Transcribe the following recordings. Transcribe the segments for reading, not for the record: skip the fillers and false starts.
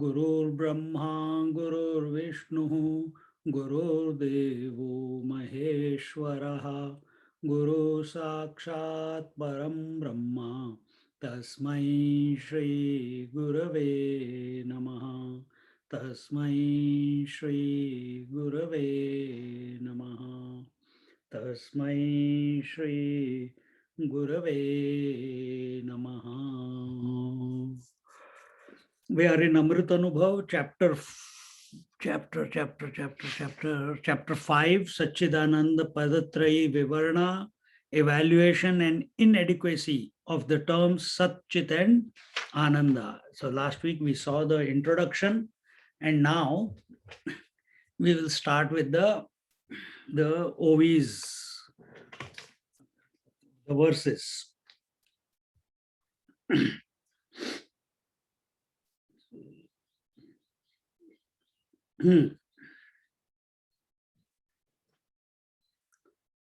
गुरुर्ब्रह्मा गुरुर्विष्णुः गुरुर्देवो महेश्वरः गुरु साक्षात् परं ब्रह्म तस्मै श्री गुरवे नमः तस्मै श्री गुरवे नमः तस्मै श्री गुरवे नमः. We are in Amrita Anubhav, chapter 5, Satchidananda Padatrayi Vivarna, evaluation and inadequacy of the terms Sat, Chit and Ananda. So last week we saw the introduction, and now we will start with the OVs, the verses.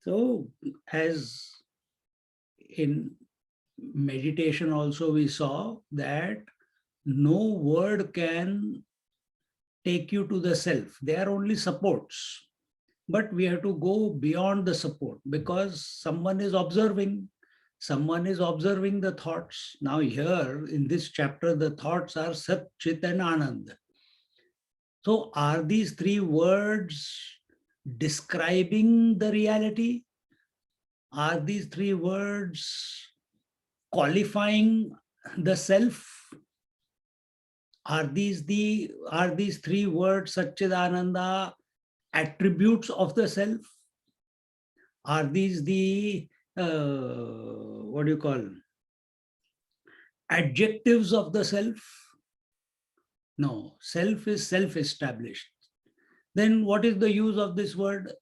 So, as in meditation also we saw that no word can take you to the self. They are only supports. But we have to go beyond the support because someone is observing the thoughts. Now here in this chapter, the thoughts are Sat, Chit and Anand. So are these three words describing the reality? Are these three words qualifying the self? Are these three words Satchidananda attributes of the self? Are these the what do you call adjectives of the self? No, self is self-established. Then what is the use of this word?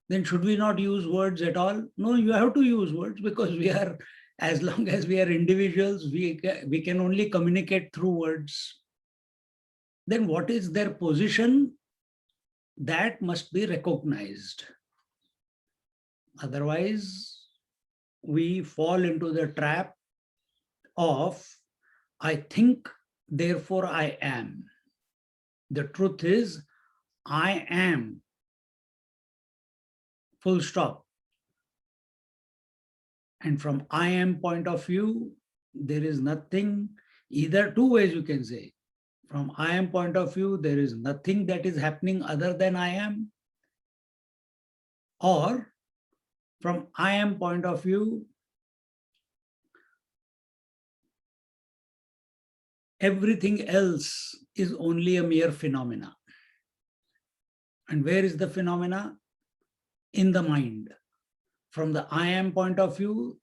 Then should we not use words at all? No, you have to use words because we are, as long as we are individuals, we can only communicate through words. Then what is their position? That must be recognized. Otherwise, we fall into the trap of I think, therefore I am. The truth is, I am. Full stop. And from I am point of view, there is nothing, either two ways you can say. From I am point of view, there is nothing that is happening other than I am. Or from I am point of view, everything else is only a mere phenomena. And where is the phenomena? In the mind. From the I am point of view,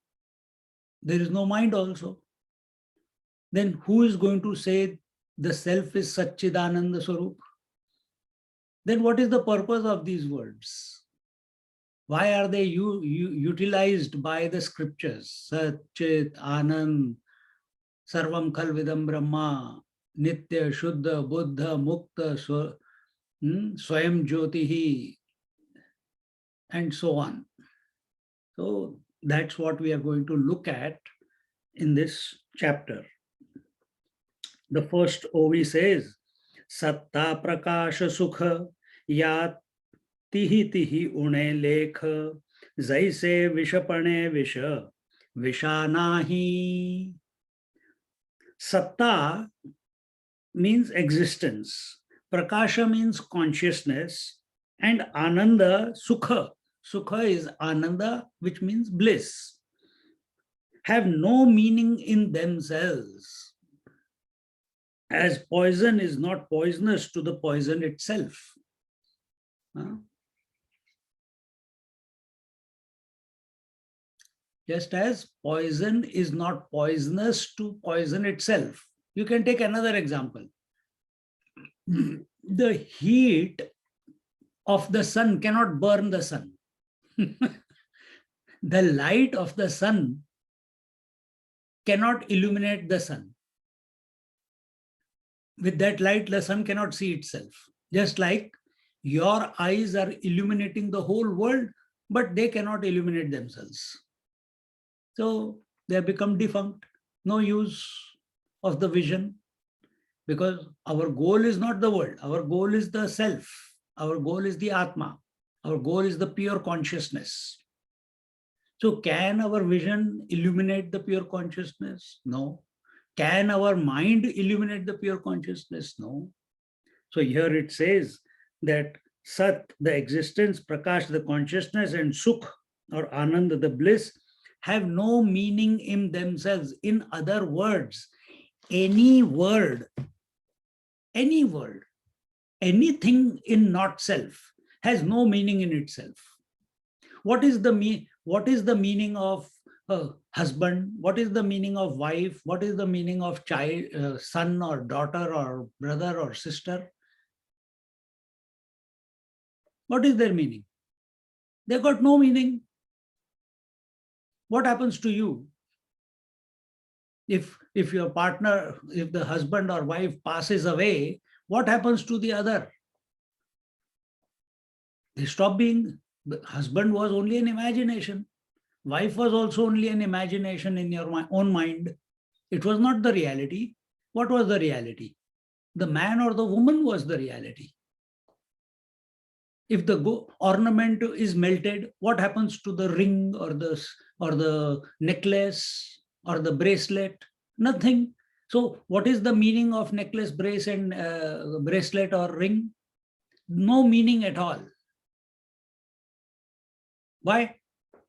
there is no mind also. Then who is going to say the self is Satchidananda Swarup? Then what is the purpose of these words? Why are they utilized by the scriptures? Sat, Chit, Anand, Sarvam Khalvidam Brahma, Nitya, Shuddha, Buddha, Mukta, Swayam Jyotihi, and so on. So that's what we are going to look at in this chapter. The first OV says, Satta Prakasha Sukha Yat Tihi Tihi Une Lekha Jaise Vishapane Visha Vishanahi. Satta means existence. Prakasha means consciousness. And Ananda, Sukha. Sukha is Ananda, which means bliss. Have no meaning in themselves. As poison is not poisonous to the poison itself. Just as poison is not poisonous to poison itself. You can take another example. The heat of the sun cannot burn the sun. The light of the sun cannot illuminate the sun. With that light, the sun cannot see itself. Just like your eyes are illuminating the whole world, but they cannot illuminate themselves. So they have become defunct. No use of the vision, because our goal is not the world. Our goal is the self. Our goal is the Atma. Our goal is the pure consciousness. So can our vision illuminate the pure consciousness? No. Can our mind illuminate the pure consciousness? No. So here it says that Sat, the existence, Prakash, the consciousness, and Sukh or Anand, the bliss, have no meaning in themselves. In other words, any word, anything in not self has no meaning in itself. What is the meaning of husband? What is the meaning of wife? What is the meaning of child, son or daughter or brother or sister? What is their meaning? They got no meaning. What happens to you? If your partner, if the husband or wife passes away, what happens to the other? They stop being. The husband was only an imagination. Wife was also only an imagination in your own mind. It was not the reality. What was the reality? The man or the woman was the reality. If the ornament is melted, what happens to the ring or the necklace or the bracelet? Nothing. So what is the meaning of necklace, brace, and bracelet or ring? No meaning at all. Why?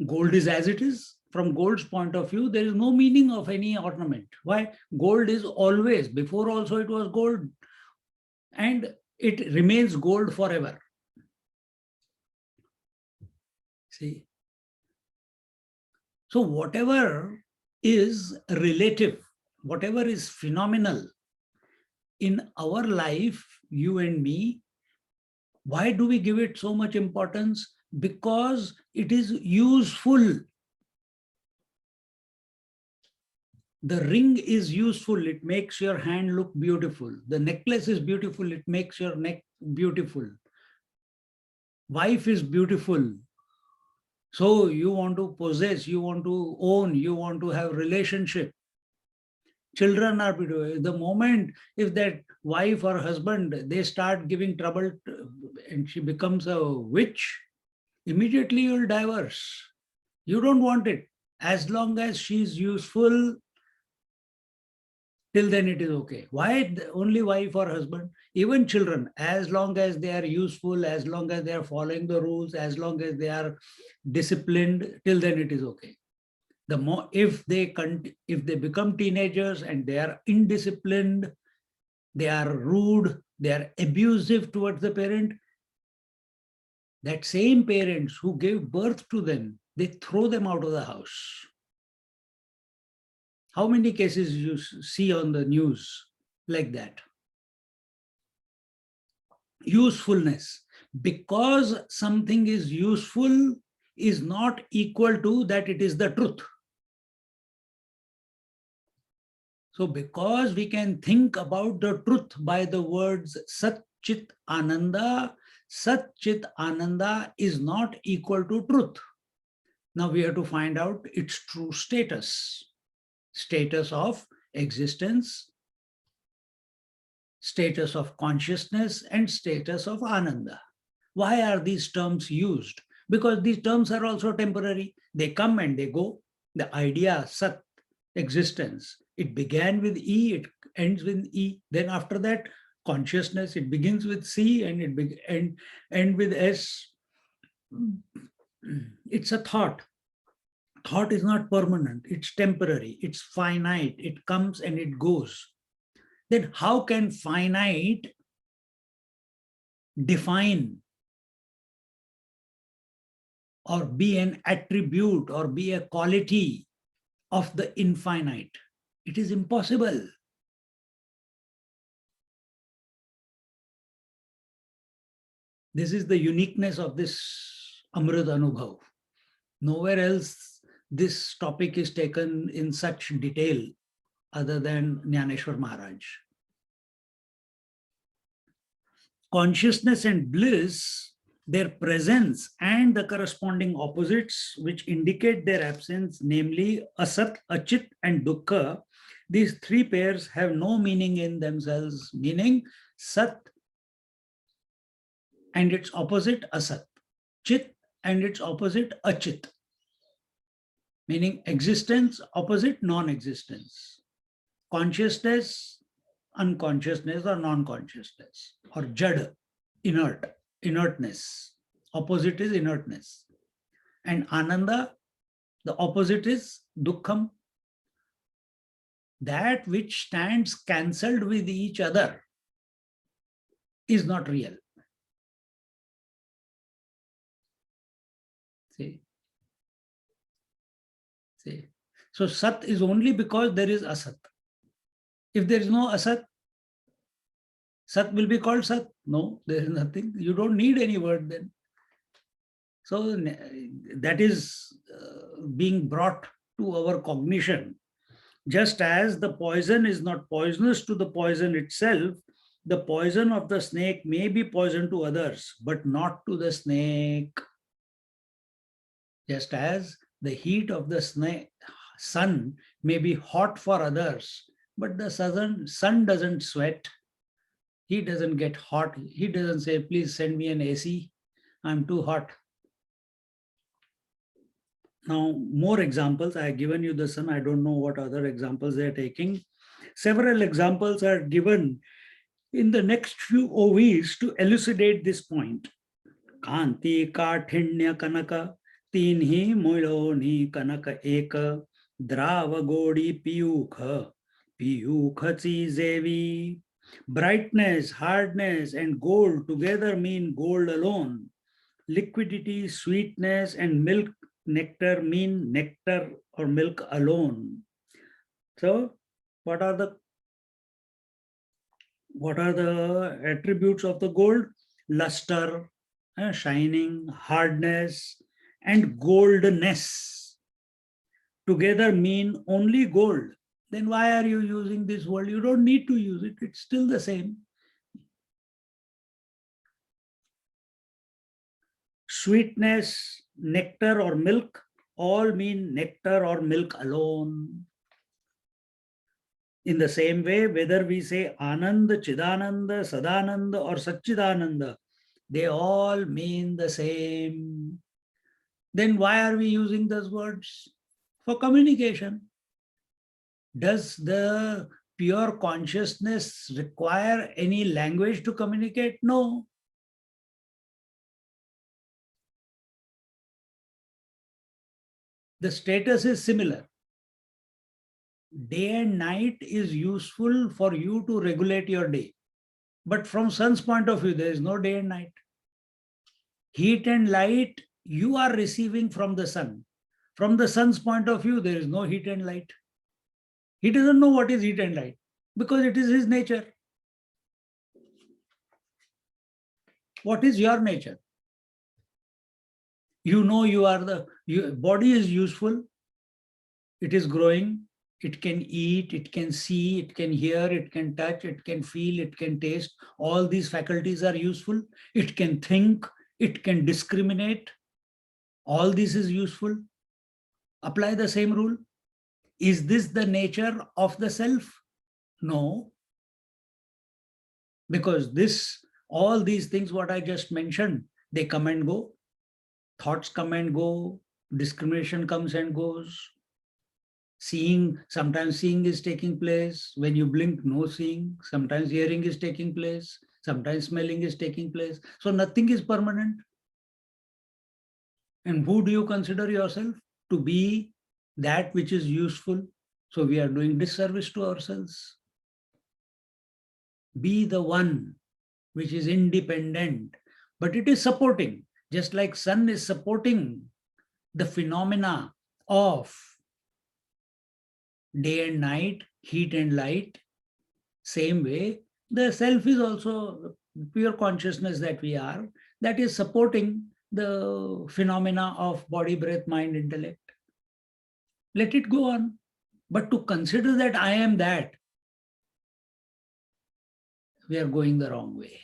Gold is as it is. From gold's point of view, there is no meaning of any ornament. Why? Gold is always, before also it was gold, and it remains gold forever. See? So whatever is relative, whatever is phenomenal in our life, you and me, why do we give it so much importance? Because it is useful. The ring is useful. It makes your hand look beautiful. The necklace is beautiful. It makes your neck beautiful. Wife is beautiful. So you want to possess, you want to own, you want to have relationship. Children are beautiful. The moment if that wife or husband, they start giving trouble and she becomes a witch, immediately you'll divorce. You don't want it. As long as she's useful, till then it is okay. Why only wife or husband? Even children, as long as they are useful, as long as they are following the rules, as long as they are disciplined, till then it is okay. The more if they become teenagers and they are indisciplined, they are rude, they are abusive towards the parent, that same parents who gave birth to them, they throw them out of the house. How many cases you see on the news like that? Usefulness. Because something is useful is not equal to that it is the truth. So because we can think about the truth by the words Sat Chit Ananda is not equal to truth. Now we have to find out its true status. Status of existence, status of consciousness, and status of Ananda. Why are these terms used? Because these terms are also temporary. They come and they go. The idea, Sat, existence, it began with E, it ends with E. Then after that, consciousness, it begins with C and it end with S. It's a thought. Thought is not permanent, it's temporary, it's finite, it comes and it goes. Then how can finite define or be an attribute or be a quality of the infinite. It is impossible. This is the uniqueness of this Amrit Anubhav. Nowhere else this topic is taken in such detail other than Jnaneshwar Maharaj. Consciousness and bliss, their presence and the corresponding opposites which indicate their absence, namely Asat, Achit and Dukkha, these three pairs have no meaning in themselves, meaning Sat and its opposite Asat, Chit and its opposite Achit, meaning existence opposite non-existence, consciousness, unconsciousness or non-consciousness, or Jad, inertness. Opposite is inertness. And Ananda, the opposite is Dukkham. That which stands cancelled with each other is not real. See? So Sat is only because there is Asat. If there is no Asat, Sat will be called Sat. No, there is nothing. You don't need any word then. So that is being brought to our cognition. Just as the poison is not poisonous to the poison itself, the poison of the snake may be poison to others, but not to the snake. Just as the heat of the sun may be hot for others, but the sun doesn't sweat. He doesn't get hot. He doesn't say, please send me an AC. I'm too hot. Now, more examples. I have given you the sun. I don't know what other examples they are taking. Several examples are given in the next few OVs to elucidate this point. Kanti Kathinya Kanaka Tinhi Muloni Kanaka Eka Dravagodi Piyukha Piyukha Zevi. Brightness, hardness, and gold together mean gold alone. Liquidity, sweetness, and milk, nectar mean nectar or milk alone. So, what are the attributes of the gold? Luster, shining, hardness, and goldness. Together mean only gold. Then why are you using this word? You don't need to use it. It's still the same. Sweetness, nectar or milk, all mean nectar or milk alone. In the same way, whether we say Ananda, Chidananda, Sadananda or Satchidananda, they all mean the same. Then why are we using those words? For communication. Does the pure consciousness require any language to communicate? No. The status is similar. Day and night is useful for you to regulate your day. But from sun's point of view, there is no day and night. Heat and light you are receiving from the sun. From the sun's point of view, there is no heat and light. He doesn't know what is heat and light because it is his nature. What is your nature? You know your body is useful. It is growing. It can eat, it can see, it can hear, it can touch, it can feel, it can taste. All these faculties are useful. It can think, it can discriminate. All this is useful. Apply the same rule. Is this the nature of the self? No. Because all these things, what I just mentioned, they come and go. Thoughts come and go. Discrimination comes and goes. Seeing, sometimes seeing is taking place. When you blink, no seeing. Sometimes hearing is taking place. Sometimes smelling is taking place. So nothing is permanent. And who do you consider yourself to be? That which is useful. So we are doing disservice to ourselves. Be the one which is independent, but it is supporting. Just like sun is supporting the phenomena of day and night, heat and light, same way, the self is also pure consciousness that we are, that is supporting the phenomena of body, breath, mind, intellect. Let it go on. But to consider that I am that, we are going the wrong way.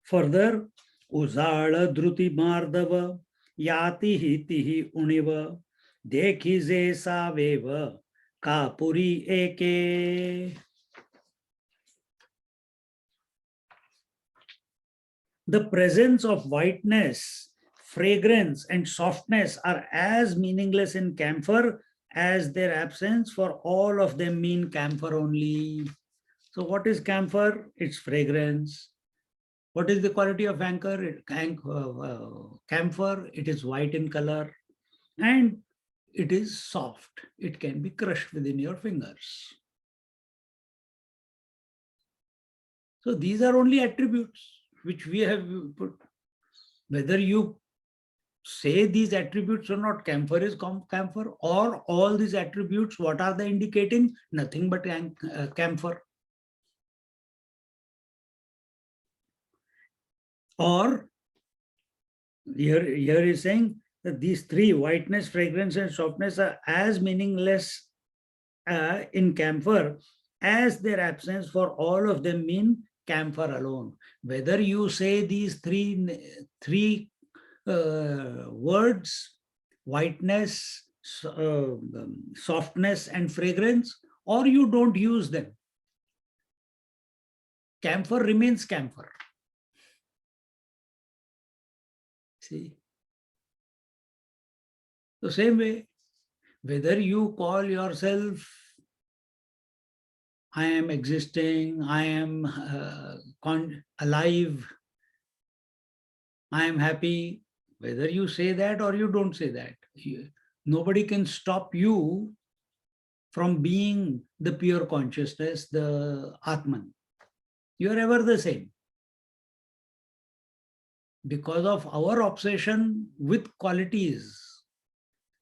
Further, Uzala Druti Mardava Yati Hiti Univa Dekhize Saveva Kapuri Eke. The presence of whiteness, fragrance, and softness are as meaningless in camphor as their absence, for all of them mean camphor only. So what is camphor? It's fragrance. What is the quality of camphor? It is white in color and it is soft. It can be crushed within your fingers. So these are only attributes which we have put. Whether you say these attributes or not, camphor is camphor, or all these attributes, what are they indicating? Nothing but camphor. Or here is saying that these three, whiteness, fragrance, and softness, are as meaningless in camphor as their absence, for all of them mean camphor alone. Whether you say these three words, whiteness, softness, and fragrance, or you don't use them, camphor remains camphor. See? The same way, whether you call yourself I am existing, I am alive, I am happy, whether you say that or you don't say that, nobody can stop you from being the pure consciousness, the Atman. You are ever the same. Because of our obsession with qualities,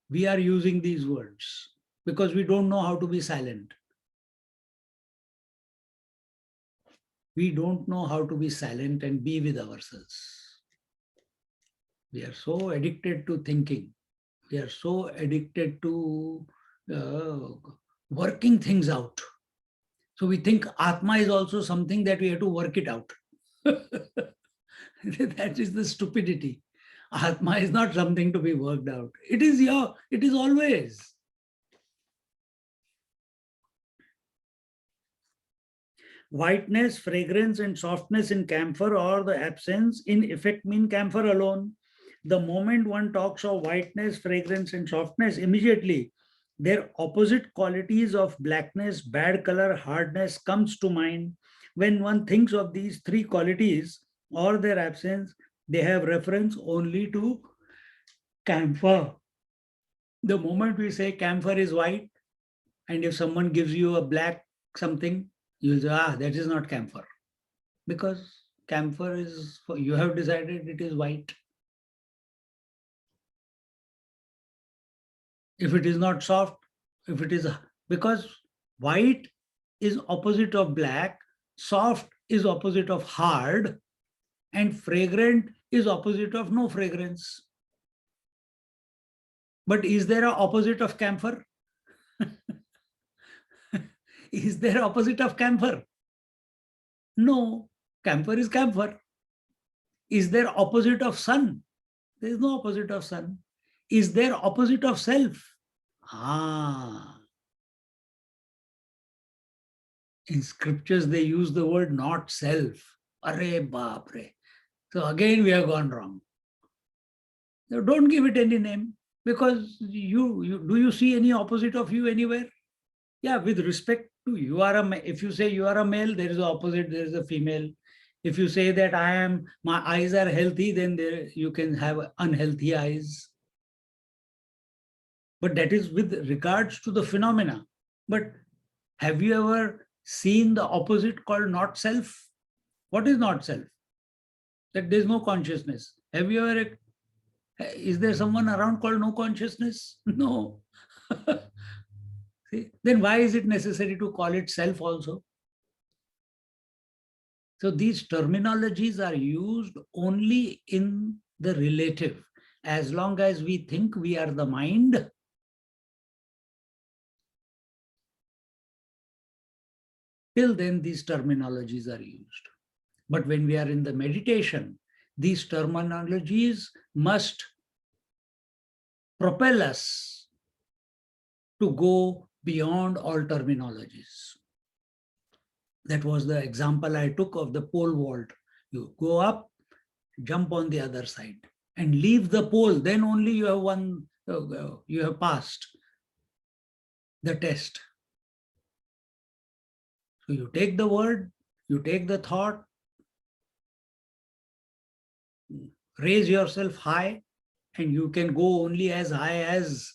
we are using these words because we don't know how to be silent. We don't know how to be silent and be with ourselves. We are so addicted to thinking. We are so addicted to working things out. So we think Atma is also something that we have to work it out. That is the stupidity. Atma is not something to be worked out. It is always. Whiteness, fragrance, and softness in camphor, or the absence, in effect mean camphor alone. The moment one talks of whiteness, fragrance, and softness, immediately their opposite qualities of blackness, bad color, hardness comes to mind. When one thinks of these three qualities or their absence, they have reference only to camphor. The moment we say camphor is white, and if someone gives you a black something, you'll say, that is not camphor. Because camphor is, you have decided it is white. If it is not soft, if it is, because white is opposite of black, soft is opposite of hard, and fragrant is opposite of no fragrance. But is there an opposite of camphor? Is there opposite of camphor? No, camphor is camphor. Is there opposite of sun? There is no opposite of sun. Is there opposite of self? In scriptures, they use the word not self. Arre baapre. So again, we have gone wrong. So don't give it any name, because do you see any opposite of you anywhere? Yeah, with respect to you are if you say you are a male, there is an opposite, there is a female. If you say that my eyes are healthy, then you can have unhealthy eyes. But that is with regards to the phenomena. But have you ever seen the opposite called not self? What is not self? that there's no consciousness. Have you ever, is there someone around called no consciousness? No. See, then why is it necessary to call it self also? So these terminologies are used only in the relative. As long as we think we are the mind, till then these terminologies are used. But when we are in the meditation, these terminologies must propel us to go beyond all terminologies. That was the example I took of the pole vault. You go up, jump on the other side, and leave the pole. Then only you have you have passed the test. So you take the word, you take the thought, raise yourself high, and you can go only as high as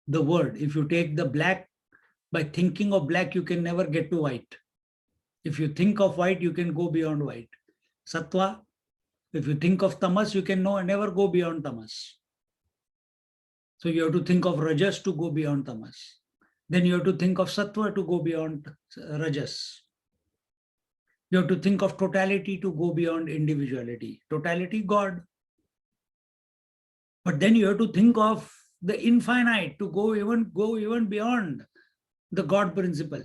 the word. If you take the black, by thinking of black, you can never get to white. If you think of white, you can go beyond white. Sattva, if you think of tamas, you can never go beyond tamas. So you have to think of rajas to go beyond tamas. Then you have to think of sattva to go beyond rajas. You have to think of totality to go beyond individuality. Totality, God. But then you have to think of the infinite to go even beyond the God principle.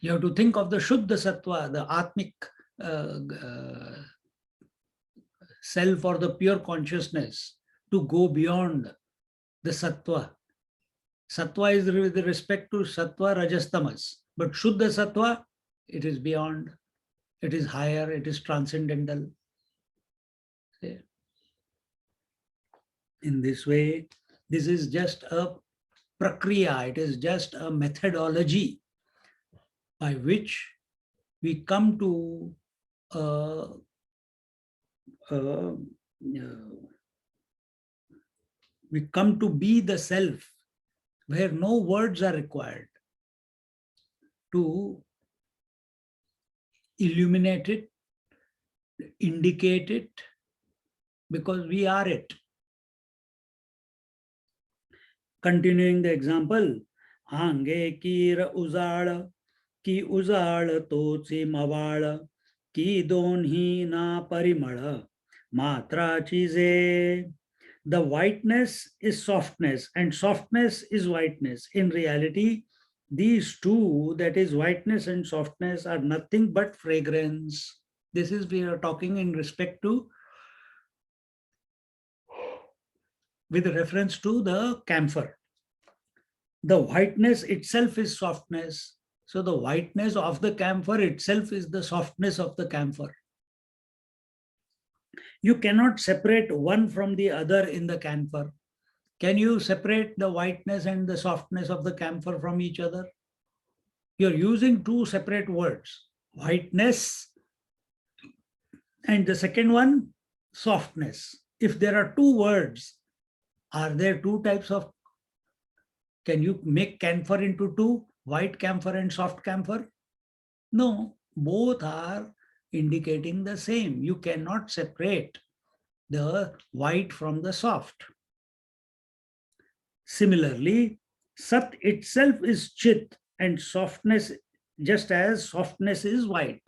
You have to think of the Shuddha Sattva, the Atmic self or the pure consciousness to go beyond the Sattva. Sattva is with respect to Sattva, Rajas, Tamas. But Shuddha Sattva, it is beyond, it is higher, it is transcendental. In this way, this is just a prakriya, it is just a methodology by which we come to be the self, where no words are required to illuminate it, indicate it, because we are it. Continuing the example, Ange kir uzal, ki uzal tochi mawal, ki donhi na parimala, matra chize. The whiteness is softness and softness is whiteness. In reality, these two, that is whiteness and softness, are nothing but fragrance. This is, we are talking in respect to, with reference to the camphor. The whiteness itself is softness. So the whiteness of the camphor itself is the softness of the camphor. You cannot separate one from the other in the camphor. Can you separate the whiteness and the softness of the camphor from each other? You're using two separate words, whiteness and the second one, softness. If there are two words, are there two types of, can you make camphor into two, white camphor and soft camphor? No, both are indicating the same. You cannot separate the white from the soft. Similarly, Sat itself is Chit and softness, just as softness is white.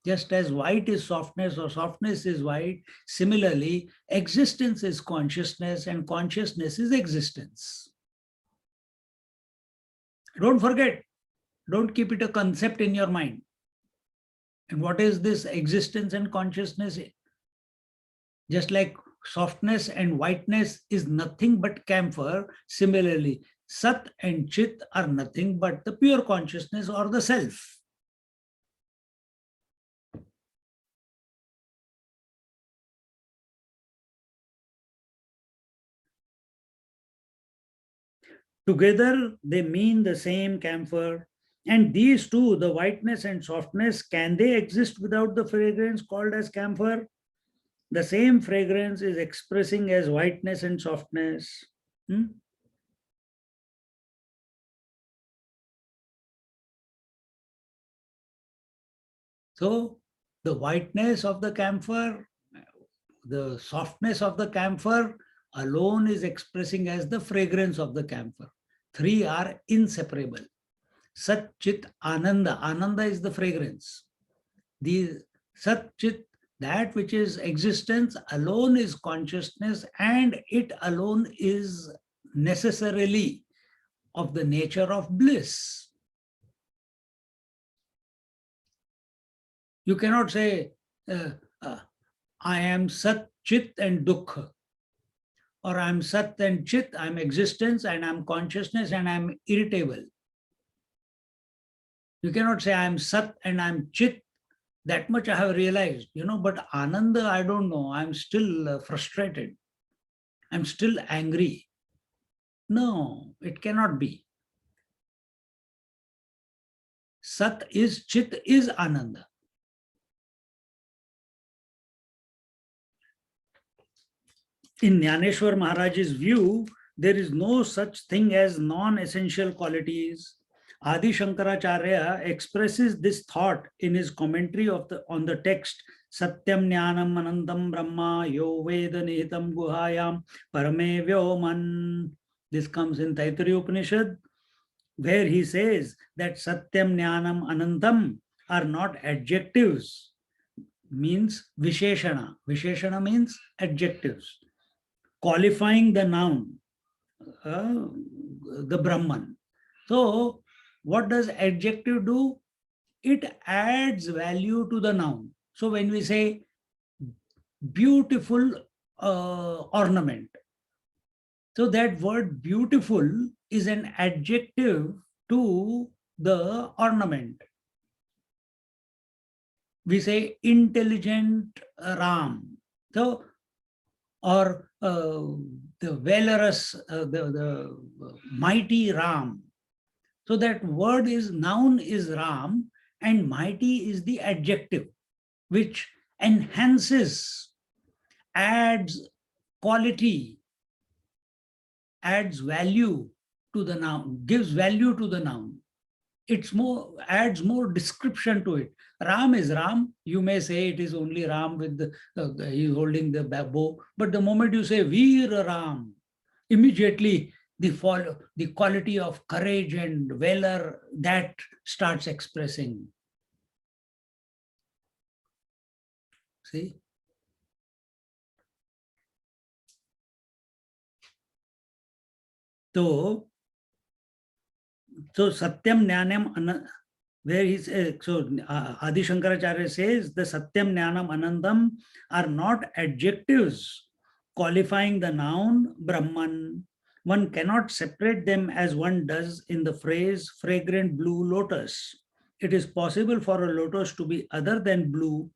Just as white is softness or softness is white, similarly, existence is consciousness and consciousness is existence. Don't forget, don't keep it a concept in your mind. And what is this existence and consciousness? Just like softness and whiteness is nothing but camphor, similarly, Sat and Chit are nothing but the pure consciousness or the self. Together, they mean the same camphor. And these two, the whiteness and softness, can they exist without the fragrance called as camphor? The same fragrance is expressing as whiteness and softness. So The whiteness of the camphor, the softness of the camphor alone is expressing as the fragrance of the camphor. Three are inseparable. Sat Chit Ananda. Ananda is the fragrance. The Sat Chit, that which is existence alone is consciousness, and it alone is necessarily of the nature of bliss. You cannot say, I am Sat, Chit and Dukha, or I am Sat and Chit, I am existence and I am consciousness and I am irritable. You cannot say I am Sat and I am Chit. That much I have realized, but Ananda, I don't know. I'm still frustrated. I'm still angry. No, it cannot be. Sat is Chit is Ananda. In Jnaneshwar Maharaj's view, there is no such thing as non-essential qualities. Adi Shankaracharya expresses this thought in his commentary on the text Satyam Jnanam Anantam Brahma Yo Veda Nihitam Guhayam Parame Vyoman. This comes in Taittiriya Upanishad, where he says that Satyam Jnanam Anantam are not adjectives, means Visheshana. Visheshana means adjectives, qualifying the noun, the Brahman. So, what does adjective do? It adds value to the noun. So, when we say beautiful ornament, so that word beautiful is an adjective to the ornament. We say intelligent Ram. So, or the valorous, the mighty Ram. So that word is, noun is Ram, and mighty is the adjective, which enhances, adds quality, adds value to the noun, gives value to the noun. It's more, adds more description to it. Ram is Ram. You may say it is only Ram with the, he's holding the bow. But the moment you say Veer Ram, immediately the quality of courage and valor that starts expressing. See? So Satyam Jnanam, where he says, so Adi Shankaracharya says the Satyam Jnanam Anandam are not adjectives qualifying the noun Brahman. One cannot separate them as one does in the phrase fragrant blue lotus. It is possible for a lotus to be other than blue,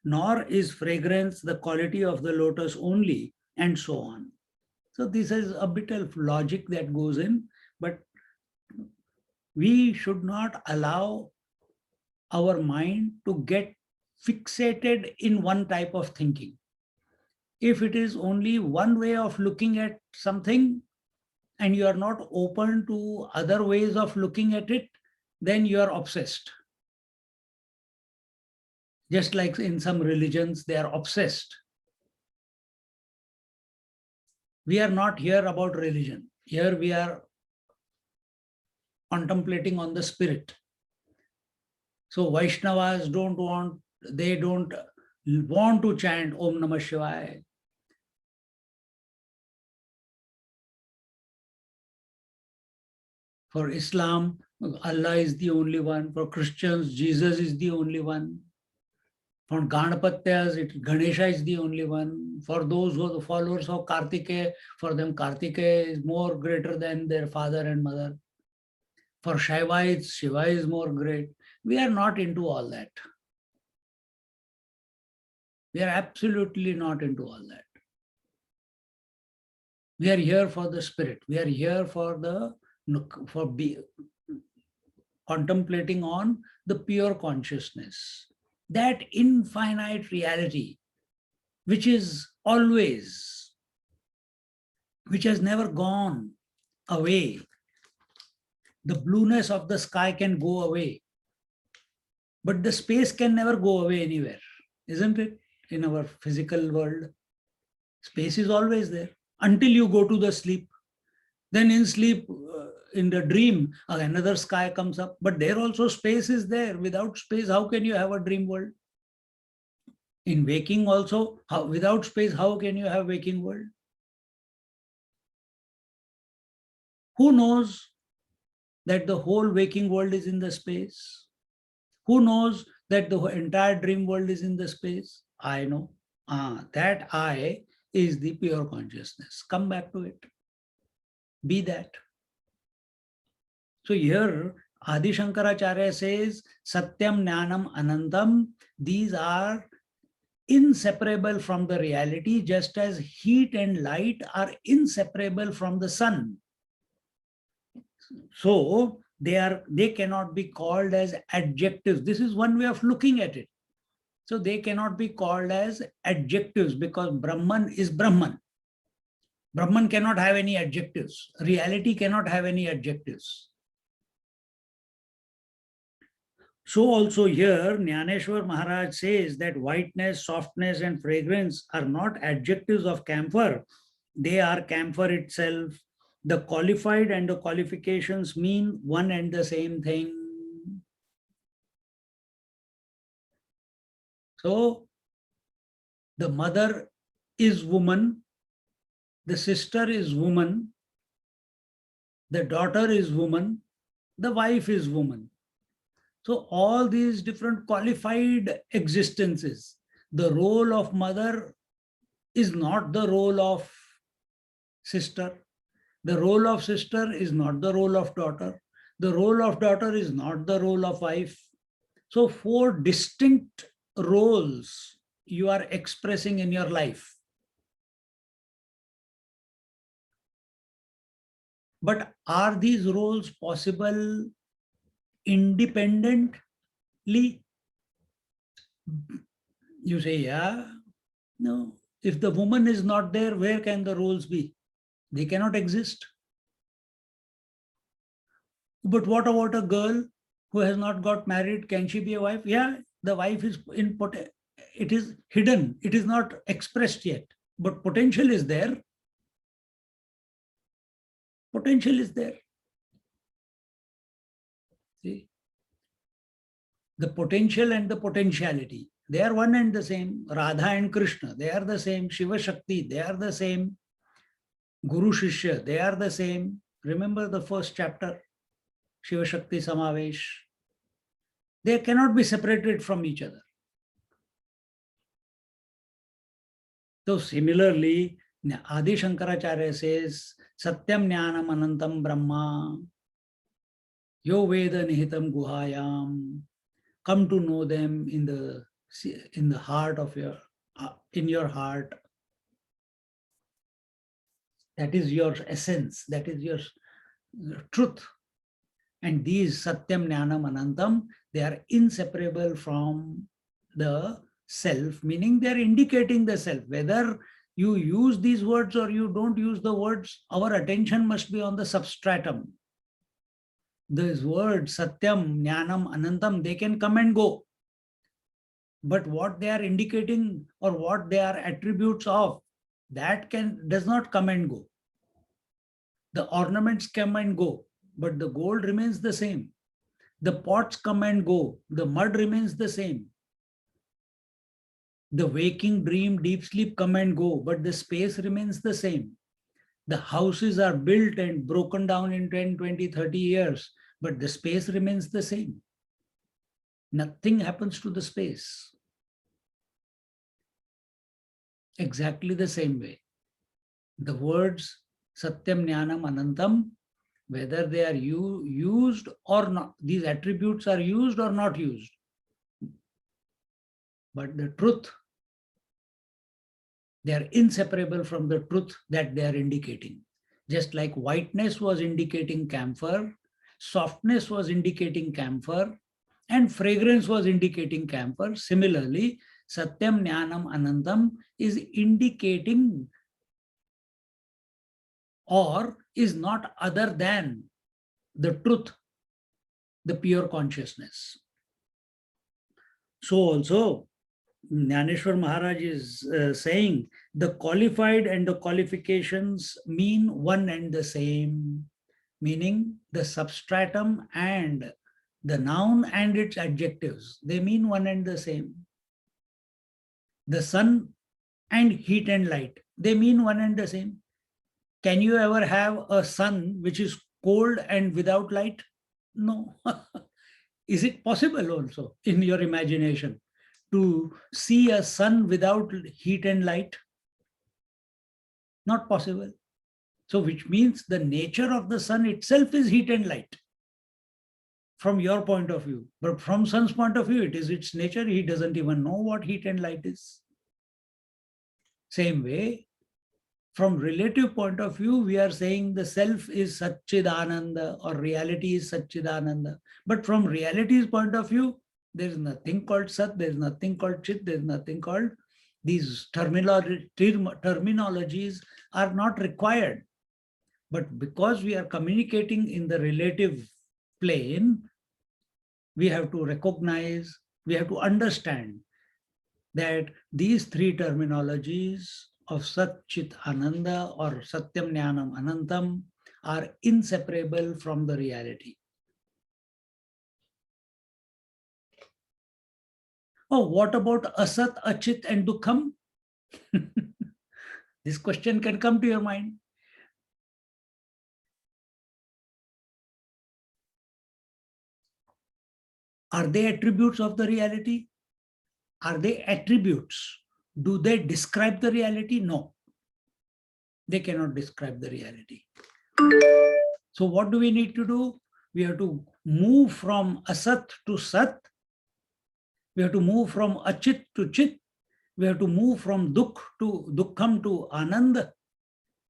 nor is fragrance the quality of the lotus only, and so on. So this is a bit of logic that goes in, but we should not allow our mind to get fixated in one type of thinking. If it is only one way of looking at something and you are not open to other ways of looking at it, then you are obsessed. Just like in some religions, they are obsessed. We are not here about religion. Here we are contemplating on the spirit. So Vaishnavas don't want to chant Om Namah Shivaya. For Islam, Allah is the only one. For Christians, Jesus is the only one. For Ganapatyas, Ganesha is the only one. For those who are the followers of Kartikeya, for them Kartikeya is more greater than their father and mother. For Shaivites, Shiva is more great. We are not into all that. We are absolutely not into all that. We are here for the spirit. We are here for contemplating on the pure consciousness, that infinite reality, which is always, which has never gone away. The blueness of the sky can go away, But the space can never go away anywhere, isn't it? In our physical world, space is always there until you go to the sleep. Then in sleep, in the dream, another sky comes up, but there also space is there. Without space, how can you have a dream world? In waking also, without space, how can you have waking world? Who knows that the whole waking world is in the space? Who knows that the entire dream world is in the space? I know. That I is the pure consciousness. Come back to it. Be that. So here, Adi Shankaracharya says, Satyam, Jnanam, Anantam, these are inseparable from the reality, just as heat and light are inseparable from the sun. So they cannot be called as adjectives. This is one way of looking at it. So they cannot be called as adjectives because Brahman is Brahman. Brahman cannot have any adjectives. Reality cannot have any adjectives. So also here, Jnaneshwar Maharaj says that whiteness, softness, and fragrance are not adjectives of camphor. They are camphor itself. The qualified and the qualifications mean one and the same thing. So the mother is woman, the sister is woman, the daughter is woman, the wife is woman. So all these different qualified existences, the role of mother is not the role of sister. The role of sister is not the role of daughter. The role of daughter is not the role of wife. So four distinct roles you are expressing in your life. But are these roles possible independently? You say, yeah. No. If the woman is not there, where can the roles be? They cannot exist. But what about a girl who has not got married? Can she be a wife? Yeah, the wife is it is hidden. It is not expressed yet, but potential is there. Potential is there. See, the potential and the potentiality, they are one and the same. Radha and Krishna, they are the same. Shiva Shakti, they are the same. Guru Shishya, they are the same. Remember the first chapter, Shiva Shakti Samavesh. They cannot be separated from each other. So similarly, Adi Shankaracharya says, Satyam Jnanam Anantam Brahma, Yo Veda Nihitam Guhayam. Come to know them in the heart of in your heart. That is your essence. That is your truth. And these Satyam, Jnanam, Anantam, they are inseparable from the self, meaning they are indicating the self. Whether you use these words or you don't use the words, our attention must be on the substratum. These words, Satyam, Jnanam, Anantam, they can come and go. But what they are indicating or what they are attributes of, that does not come and go. The ornaments come and go, but the gold remains the same. The pots come and go, the mud remains the same. The waking, dream, deep sleep come and go, but the space remains the same. The houses are built and broken down in 10, 20, 30 years, but the space remains the same. Nothing happens to the space. Exactly the same way. The words Satyam, Jnanam, Anantam, whether they are used or not, these attributes are used or not used. But the truth, they are inseparable from the truth that they are indicating. Just like whiteness was indicating camphor, softness was indicating camphor, and fragrance was indicating camphor. Similarly, Satyam, Jnanam, Anantam is indicating or is not other than, the truth, the pure consciousness. So also, Jnaneshwar Maharaj is saying the qualified and the qualifications mean one and the same, meaning the substratum and the noun and its adjectives, they mean one and the same. The sun and heat and light, they mean one and the same. Can you ever have a sun which is cold and without light? No. Is it possible also in your imagination to see a sun without heat and light? Not possible. So which means the nature of the sun itself is heat and light from your point of view. But from sun's point of view, it is its nature. He doesn't even know what heat and light is. Same way, from relative point of view, we are saying the self is Satchidananda or reality is Satchidananda. But from reality's point of view, there is nothing called Sat, there is nothing called Chit, there is nothing called, these terminologies are not required. But because we are communicating in the relative plane, we have to recognize, we have to understand that these three terminologies of Sat, Chit, Ananda or Satyam, Jnanam, Anantam are inseparable from the reality. Oh, what about Asat, Achit and Dukkham? This question can come to your mind. Are they attributes of the reality? Are they attributes? Do they describe the reality? No. They cannot describe the reality. So what do we need to do? We have to move from Asat to Sat. We have to move from Achit to Chit. We have to move from Dukkham to Anand.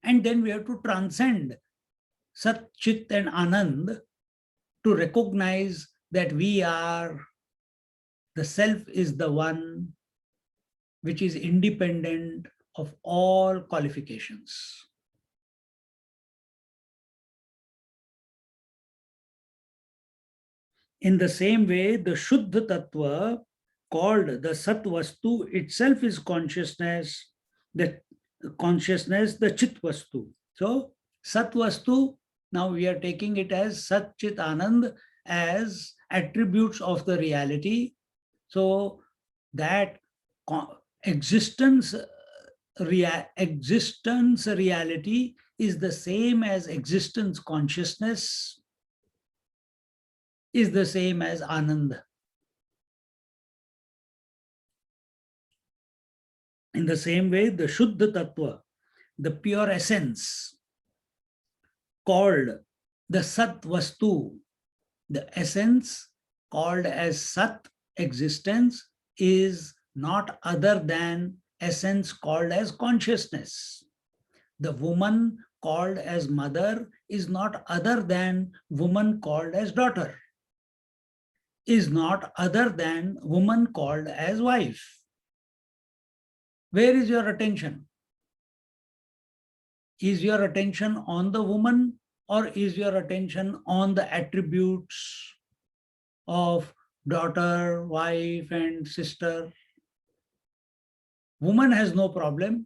And then we have to transcend Sat, Chit and Anand to recognize that we are, the self is the one which is independent of all qualifications. In the same way, the Shuddha Tattva, called the Sat Vastu, itself is consciousness, the Chit Vastu. So, Sat Vastu, now we are taking it as Sat Chit Anand as attributes of the reality. So, that existence reality is the same as existence consciousness, is the same as Anand. In the same way, the Shuddha Tattva, the pure essence, called the Sat Vastu, the essence called as Sat, existence, is not other than essence called as consciousness. The woman called as mother is not other than woman called as daughter, is not other than woman called as wife. Where is your attention? Is your attention on the woman or is your attention on the attributes of daughter, wife, and sister? Woman has no problem.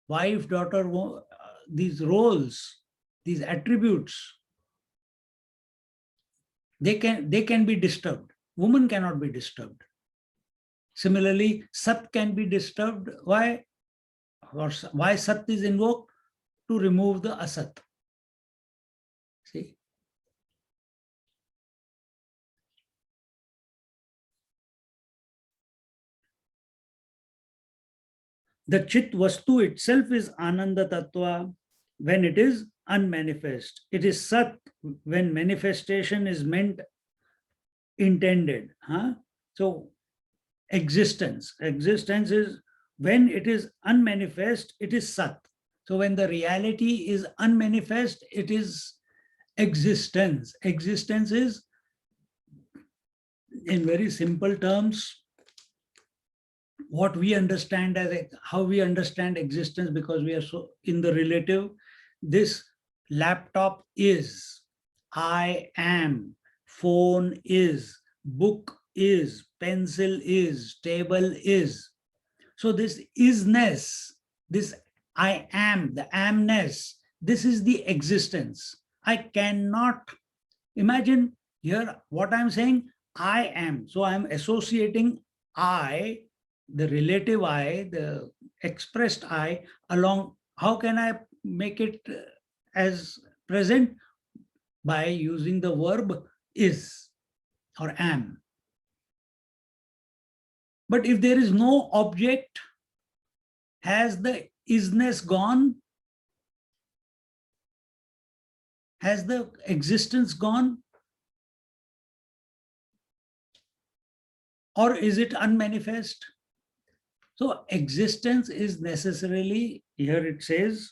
Wife, daughter, these roles, these attributes, they can be disturbed. Woman cannot be disturbed. Similarly, Sat can be disturbed. Why? Or why Sat is invoked? To remove the Asat. See? The Chit Vastu itself is Ananda Tattva when it is unmanifest. It is Sat when manifestation is meant, intended. So existence is when it is unmanifest, it is Sat. So when the reality is unmanifest, it is existence. Existence is, in very simple terms, what we understand as how we understand existence, because we are so in the relative. This laptop is, I am, phone is, book is, pencil is, table is. So this isness, this I am, the amness, this is the existence. I cannot imagine here what I'm saying, I am. So I'm associating I, the relative I, the expressed I, along. How can I make it as present? By using the verb is or am. But if there is no object, has the isness gone? Has the existence gone? Or is it unmanifest? So existence is necessarily, here it says,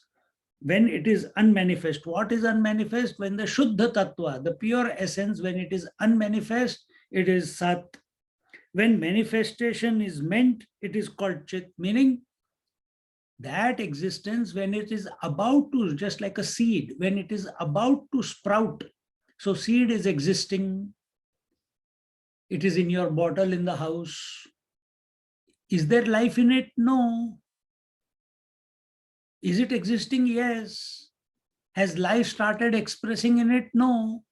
when it is unmanifest. What is unmanifest? When the Shuddha Tattva, the pure essence, when it is unmanifest, it is Sat. When manifestation is meant, it is called Chit, meaning that existence, when it is about to, just like a seed, when it is about to sprout. So seed is existing. It is in your bottle in the house. Is there life in it? No. Is it existing? Yes. Has life started expressing in it? No.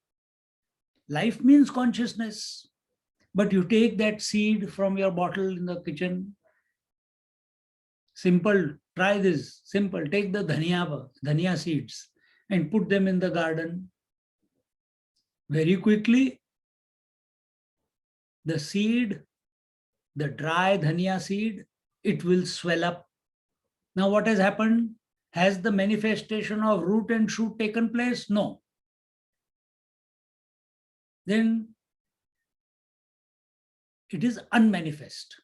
Life means consciousness. But you take that seed from your bottle in the kitchen. Simple, try this. Simple, take the dhania seeds and put them in the garden. Very quickly, the seed, the dry dhania seed, it will swell up. Now what has happened? Has the manifestation of root and shoot taken place? No. Then it is unmanifest.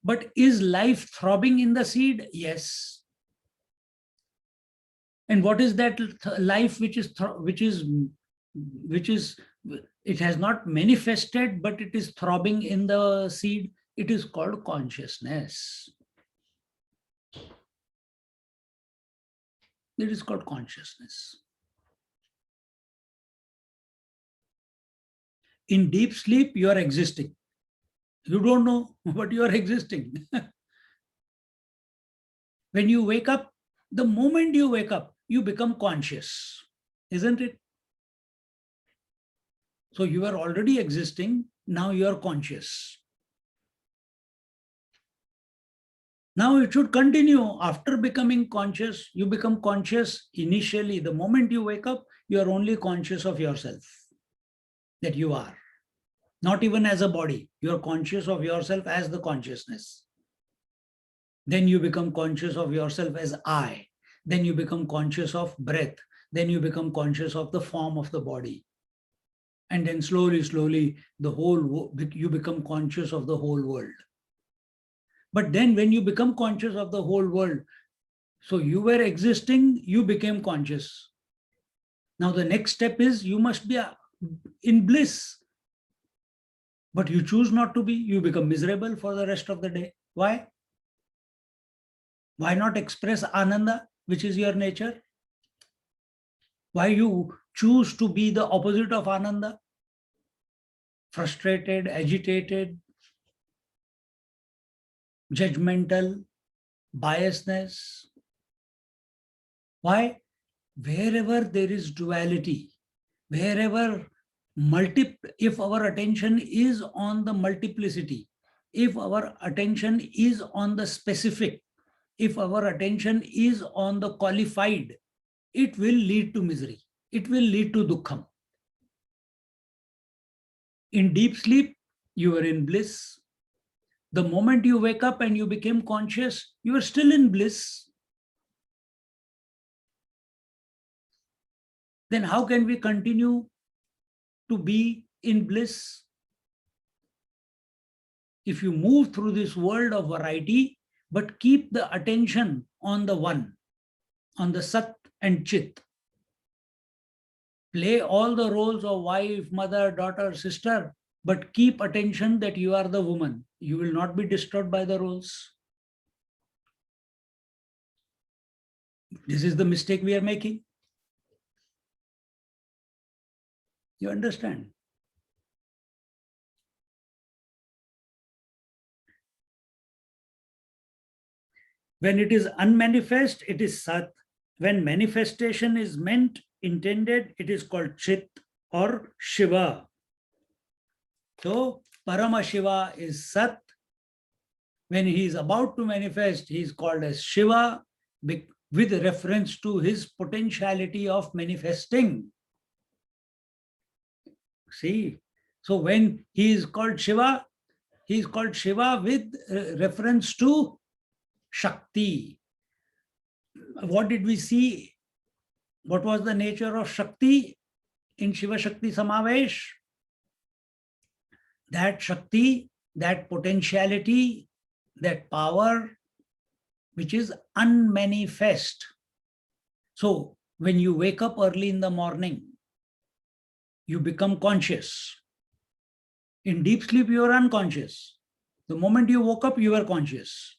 But is life throbbing in the seed? Yes. And what is that life which is it has not manifested, but it is throbbing in the seed? It is called consciousness. It is called consciousness. In deep sleep, you are existing. You don't know, but you are existing. When you wake up, the moment you wake up, you become conscious, isn't it? So you are already existing, now you are conscious. Now it should continue. After becoming conscious, you become conscious initially. The moment you wake up, you are only conscious of yourself, that you are. Not even as a body, you are conscious of yourself as the consciousness. Then you become conscious of yourself as I. Then you become conscious of breath. Then you become conscious of the form of the body. And then slowly, slowly, you become conscious of the whole world. But then when you become conscious of the whole world, so you were existing, you became conscious. Now the next step is you must be in bliss. But you choose not to be, you become miserable for the rest of the day. Why? Why not express Ananda, which is your nature? Why you choose to be the opposite of Ananda? Frustrated, agitated, judgmental, biasness. Why? Wherever there is duality, wherever if our attention is on the multiplicity, if our attention is on the specific, if our attention is on the qualified, it will lead to misery. It will lead to dukkham. In deep sleep, you are in bliss. The moment you wake up and you became conscious, you are still in bliss. Then how can we continue to be in bliss? If you move through this world of variety, but keep the attention on the one, on the Sat and Chit. Play all the roles of wife, mother, daughter, sister, but keep attention that you are the woman. You will not be disturbed by the roles. This is the mistake we are making. You understand? When it is unmanifest, it is Sat. When manifestation is intended, it is called Chit or Shiva. So Parama Shiva is Sat. When he is about to manifest, he is called as Shiva with reference to his potentiality of manifesting. See, so when he is called Shiva with reference to Shakti. What did we see? What was the nature of Shakti in Shiva Shakti Samavesh? That Shakti, that potentiality, that power, which is unmanifest. So when you wake up early in the morning, you become conscious. In deep sleep, you are unconscious. The moment you woke up, you were conscious.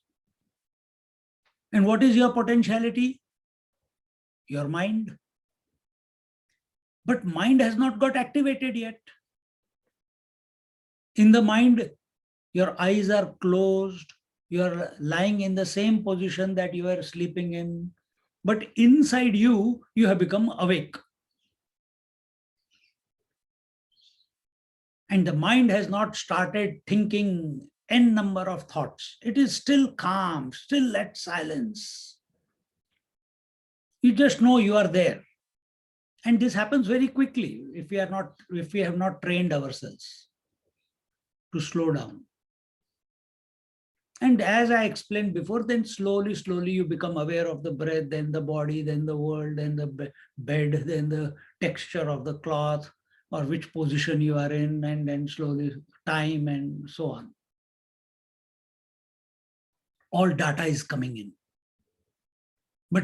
And what is your potentiality? Your mind. But mind has not got activated yet. In the mind, your eyes are closed. You are lying in the same position that you are sleeping in. But inside you, you have become awake. And the mind has not started thinking n number of thoughts. It is still calm, still at silence. You just know you are there. And this happens very quickly if we have not trained ourselves to slow down. And as I explained before, then slowly you become aware of the breath, then the body, then the world, then the bed, then the texture of the cloth, or which position you are in, and then slowly time and so on. All data is coming in. But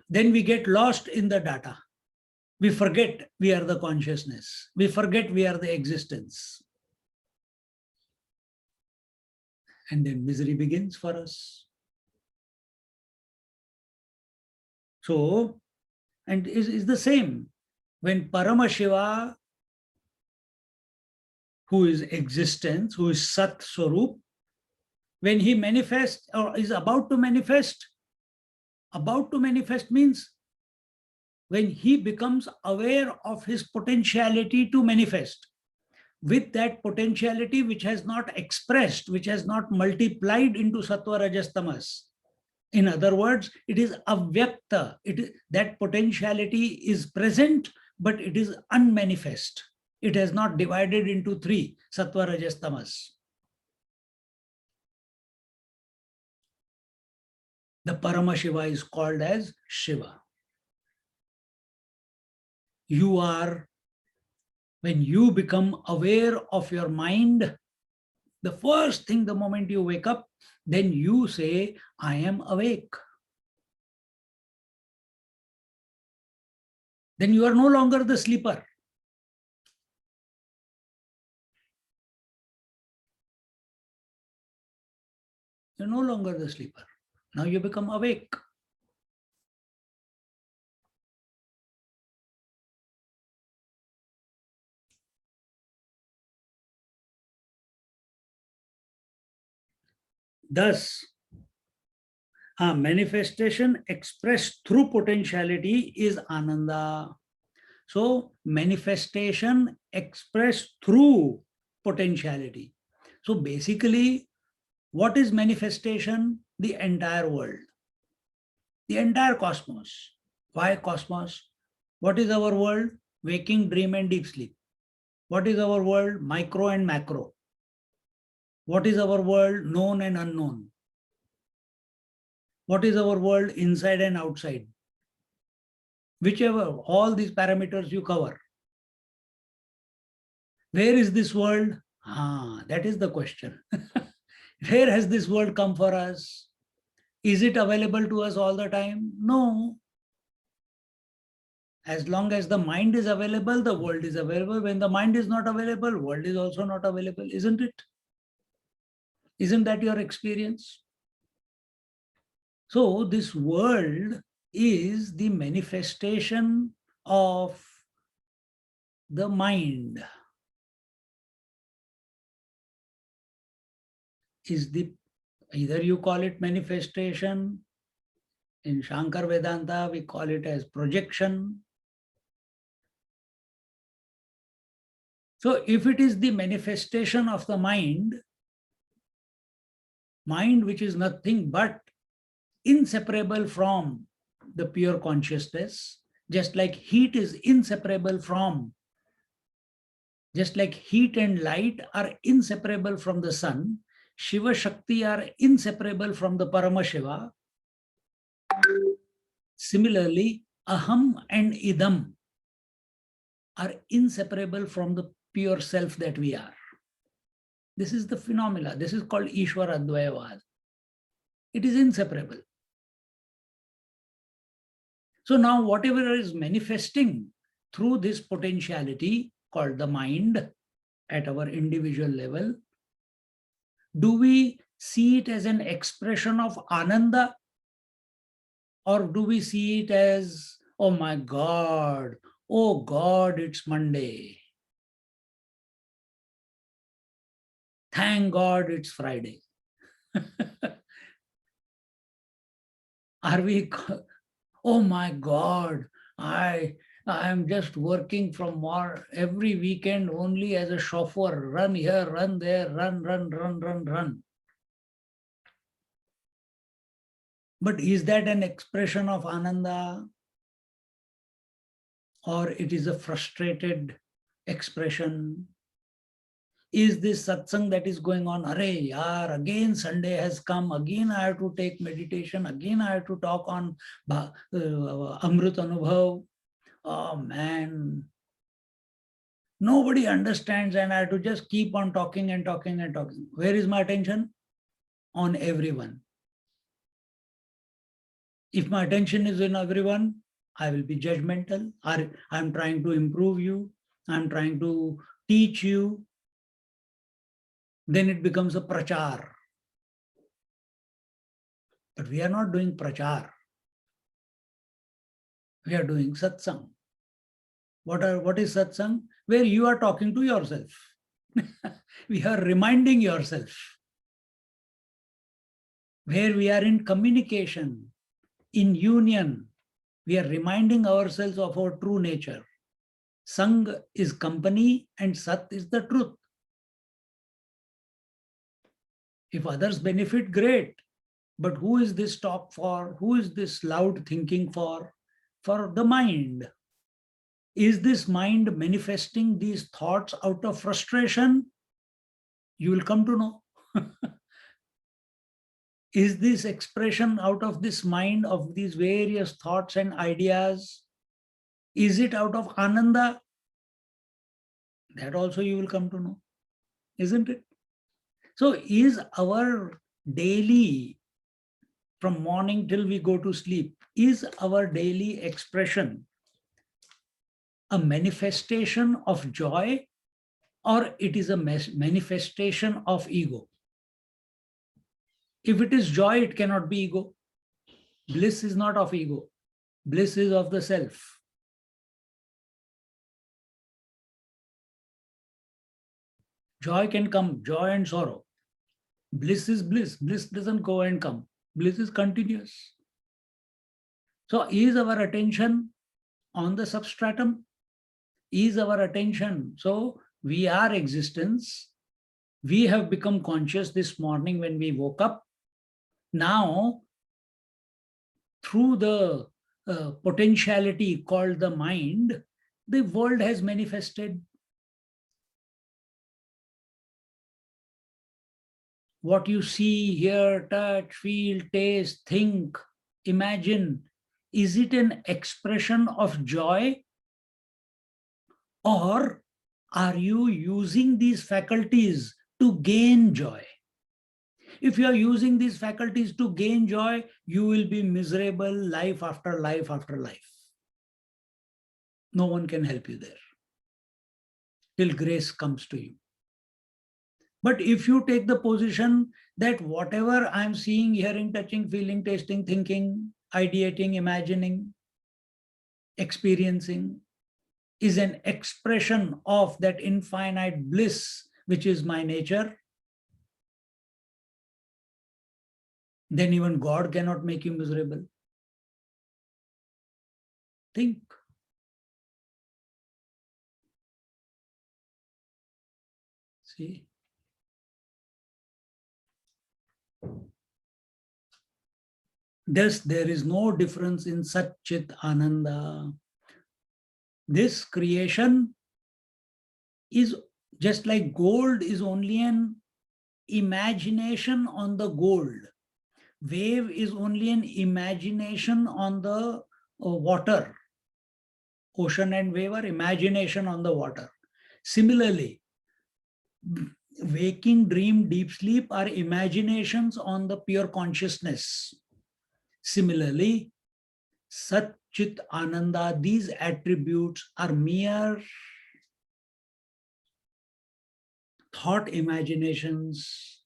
then we get lost in the data. We forget we are the consciousness. We forget we are the existence. And then misery begins for us. So, and is the same. When Paramashiva, who is existence, who is Sat Swarup, when he manifests or is about to manifest means when he becomes aware of his potentiality to manifest. With that potentiality which has not expressed, which has not multiplied into Sattva Rajas Tamas. In other words, it is avyakta. That potentiality is present, but it is unmanifest. It has not divided into three, Sattva Rajas Tamas. The Paramashiva is called as Shiva. When you become aware of your mind, the first thing, the moment you wake up, then you say, I am awake. Then you are no longer the sleeper. You're no longer the sleeper. Now you become awake. Thus, a manifestation expressed through potentiality is Ananda. So, manifestation expressed through potentiality. So, basically, what is manifestation? The entire world, the entire cosmos. Why cosmos? What is our world? Waking, dream, and deep sleep. What is our world? Micro and macro. What is our world? Known and unknown. What is our world? Inside and outside. Whichever, all these parameters you cover. Where is this world? That is the question. Where has this world come for us? Is it available to us all the time? No. As long as the mind is available, the world is available. When the mind is not available, world is also not available, isn't it? Isn't that your experience? So this world is the manifestation of the mind. Either you call it manifestation In Shankar Vedanta, we call it as projection. So if it is the manifestation of the mind which is nothing but inseparable from the pure consciousness, just like heat is inseparable from, just like heat and light are inseparable from the sun, Shiva Shakti are inseparable from the Paramashiva. Similarly, Aham and Idam are inseparable from the pure self that we are. This is the phenomena. This is called Ishwar Advayavad. It is inseparable. So now whatever is manifesting through this potentiality called the mind at our individual level, do we see it as an expression of Ananda, or do we see it as, oh my God, oh God, it's Monday. Thank God it's Friday. Are we, oh my God, I am just working from every weekend only as a chauffeur, run here, run there, run. But is that an expression of Ananda? Or it is a frustrated expression? Is this satsang that is going on, arey yaar, again Sunday has come, again I have to take meditation, again I have to talk on Amrit Anubhav. Oh man, nobody understands and I have to just keep on talking and talking and talking. Where is my attention? On everyone. If my attention is in everyone, I will be judgmental. I'm trying to improve you. I'm trying to teach you. Then it becomes a prachar. But we are not doing prachar. We are doing satsang. What is satsang? Where you are talking to yourself. We are reminding yourself. Where we are in communication, in union, we are reminding ourselves of our true nature. Sang is company and Sat is the truth. If others benefit, great. But who is this talk for? Who is this loud thinking for? For the mind. Is this mind manifesting these thoughts out of frustration? You will come to know. Is this expression out of this mind of these various thoughts and ideas? Is it out of Ananda? That also you will come to know, isn't it? So is our daily, from morning till we go to sleep, is our daily expression a manifestation of joy, or it is a manifestation of ego? If it is joy, it cannot be ego. Bliss is not of ego. Bliss is of the self. Joy can come, joy and sorrow. Bliss is bliss. Bliss doesn't go and come. Bliss is continuous. So is our attention on the substratum? Is our attention? So we are existence. We have become conscious this morning when we woke up. Now, through the potentiality called the mind, the world has manifested. What you see, hear, touch, feel, taste, think, imagine, is it an expression of joy? Or are you using these faculties to gain joy? If you are using these faculties to gain joy, you will be miserable life after life after life. No one can help you there till grace comes to you. But if you take the position that whatever I'm seeing, hearing, touching, feeling, tasting, thinking, ideating, imagining, experiencing is an expression of that infinite bliss, which is my nature, then even God cannot make you miserable. Think. See? Thus, there is no difference in Sat Chit Ananda. This creation is just like gold is only an imagination on the gold. Wave is only an imagination on the water. Ocean and wave are imagination on the water. Similarly, waking, dream, deep sleep are imaginations on the pure consciousness. Similarly, Sat Chit Ananda, these attributes are mere thought imaginations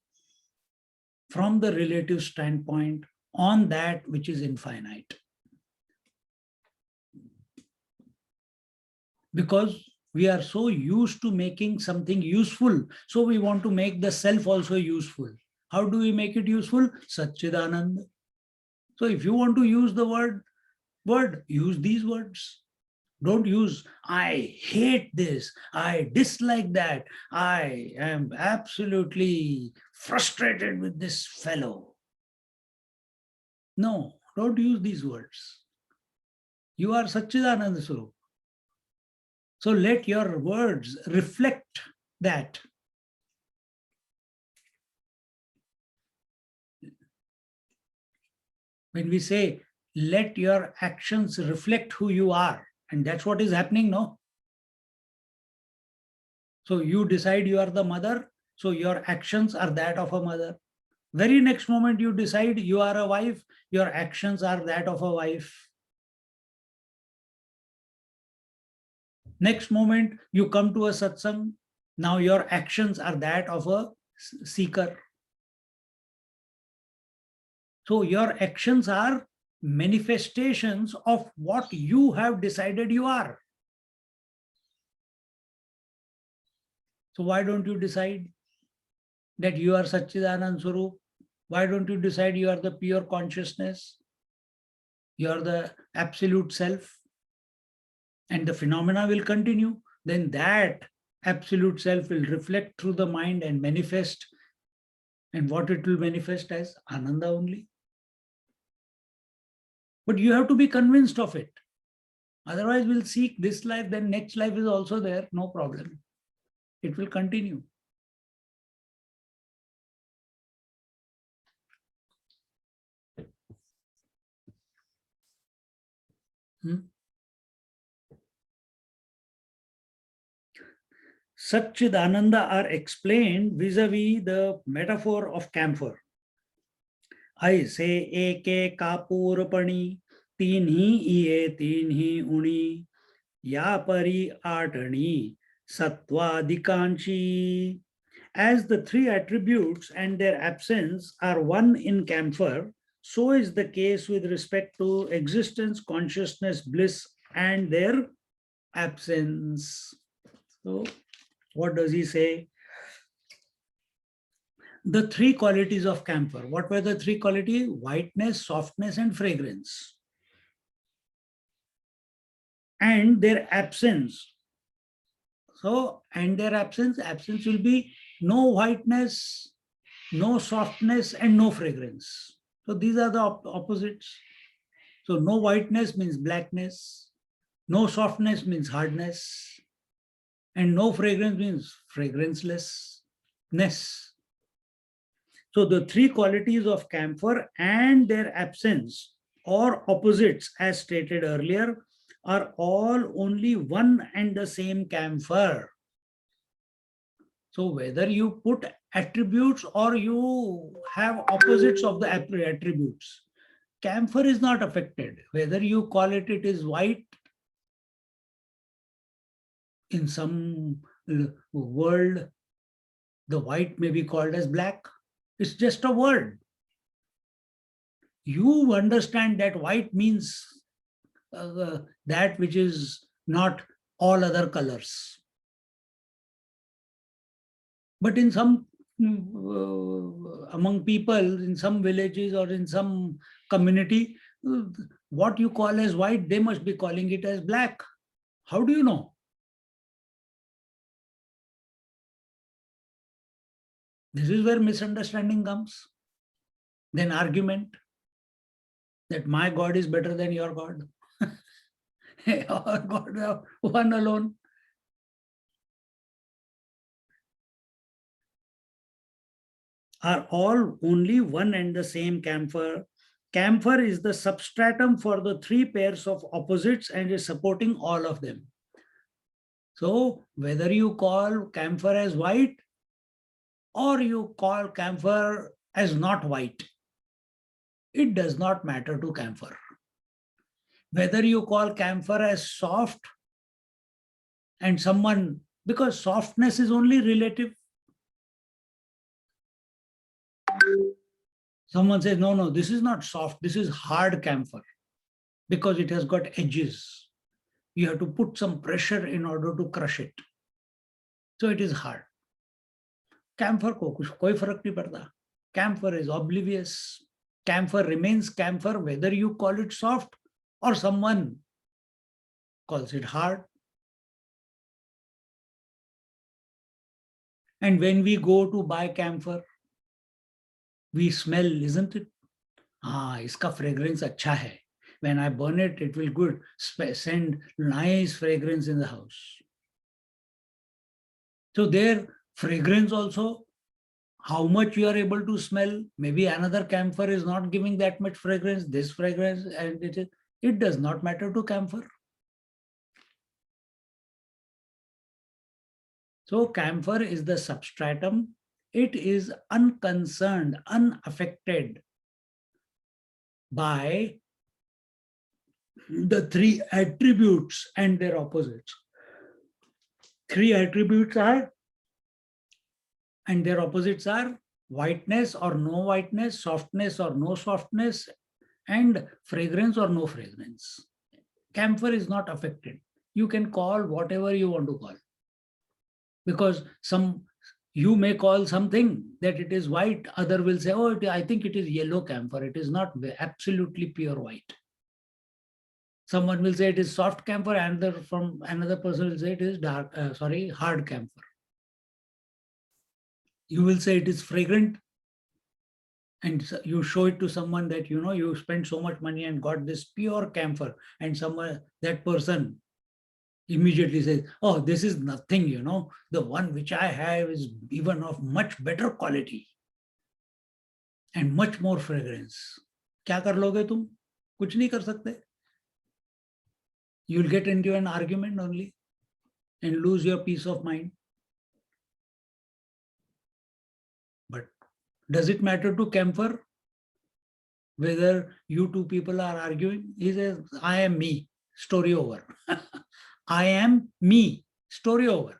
from the relative standpoint on that which is infinite. Because we are so used to making something useful, so we want to make the self also useful. How do we make it useful? Satchidananda. So if you want to use the word, use these words. Don't use, I hate this, I dislike that, I am absolutely frustrated with this fellow. No, don't use these words. You are Satchidananda Swarup. So let your words reflect that. When we say, let your actions reflect who you are, and that's what is happening, no? So you decide you are the mother, so your actions are that of a mother. Very next moment you decide you are a wife, your actions are that of a wife. Next moment you come to a satsang, now your actions are that of a seeker. So your actions are manifestations of what you have decided you are. So why don't you decide that you are Satchidananda Swarup? Why don't you decide you are the pure consciousness? You are the absolute self. And the phenomena will continue. Then that absolute self will reflect through the mind and manifest. And what it will manifest as? Ananda only. But you have to be convinced of it. Otherwise, we'll seek this life, then next life is also there, no problem. It will continue. Satchidananda are explained vis-a-vis the metaphor of camphor. I say eke kapur pani, teen hi iye, teen hi uni, ya pari atani, sattva-dikanchi. As the three attributes and their absence are one in camphor, so is the case with respect to existence, consciousness, bliss, and their absence. So, what does he say? The three qualities of camphor. What were the three qualities? Whiteness, softness, and fragrance. And their absence. So, and their absence will be no whiteness, no softness, and no fragrance. So these are the opposites. So no whiteness means blackness, no softness means hardness, and no fragrance means fragrancelessness. So the three qualities of camphor and their absence or opposites, as stated earlier, are all only one and the same camphor. So whether you put attributes or you have opposites of the attributes, camphor is not affected. Whether you call it is white, in some world, the white may be called as black. It's just a word. You understand that white means that which is not all other colors. But in some, among people, in some villages or in some community, what you call as white, they must be calling it as black. How do you know? This is where misunderstanding comes. Then argument that my God is better than your God. Our God, one alone. Are all only one and the same camphor. Camphor is the substratum for the three pairs of opposites and is supporting all of them. So whether you call camphor as white or you call camphor as not white, it does not matter to camphor. Whether you call camphor as soft and someone, because softness is only relative. Someone says, no, no, this is not soft, this is hard camphor because it has got edges. You have to put some pressure in order to crush it. So it is hard. Camphor ko koi farak nahi padta. Camphor is oblivious. Camphor remains camphor whether you call it soft or someone calls it hard. And when we go to buy camphor, we smell, isn't it? Ah, iska fragrance acha hai. When I burn it, it will good send nice fragrance in the house. So their fragrance also, how much you are able to smell. Maybe another camphor is not giving that much fragrance, this fragrance, and it does not matter to camphor. So camphor is the substratum. It is unconcerned, unaffected by the three attributes and their opposites. Three attributes are, and their opposites are whiteness or no whiteness, softness or no softness, and fragrance or no fragrance. Camphor is not affected. You can call whatever you want to call. Because you may call something that it is white, other will say, oh, I think it is yellow camphor. It is not absolutely pure white. Someone will say it is soft camphor, and from another person will say it is hard camphor. You will say it is fragrant, and you show it to someone that you spent so much money and got this pure camphor, and that person immediately says, oh, this is nothing, the one which I have is even of much better quality and much more fragrance. क्या कर लोगे तुम? कुछ नहीं कर सकते. You'll get into an argument only and lose your peace of mind. But does it matter to camphor whether you two people are arguing? He says, I am me, story over. I am me, story over.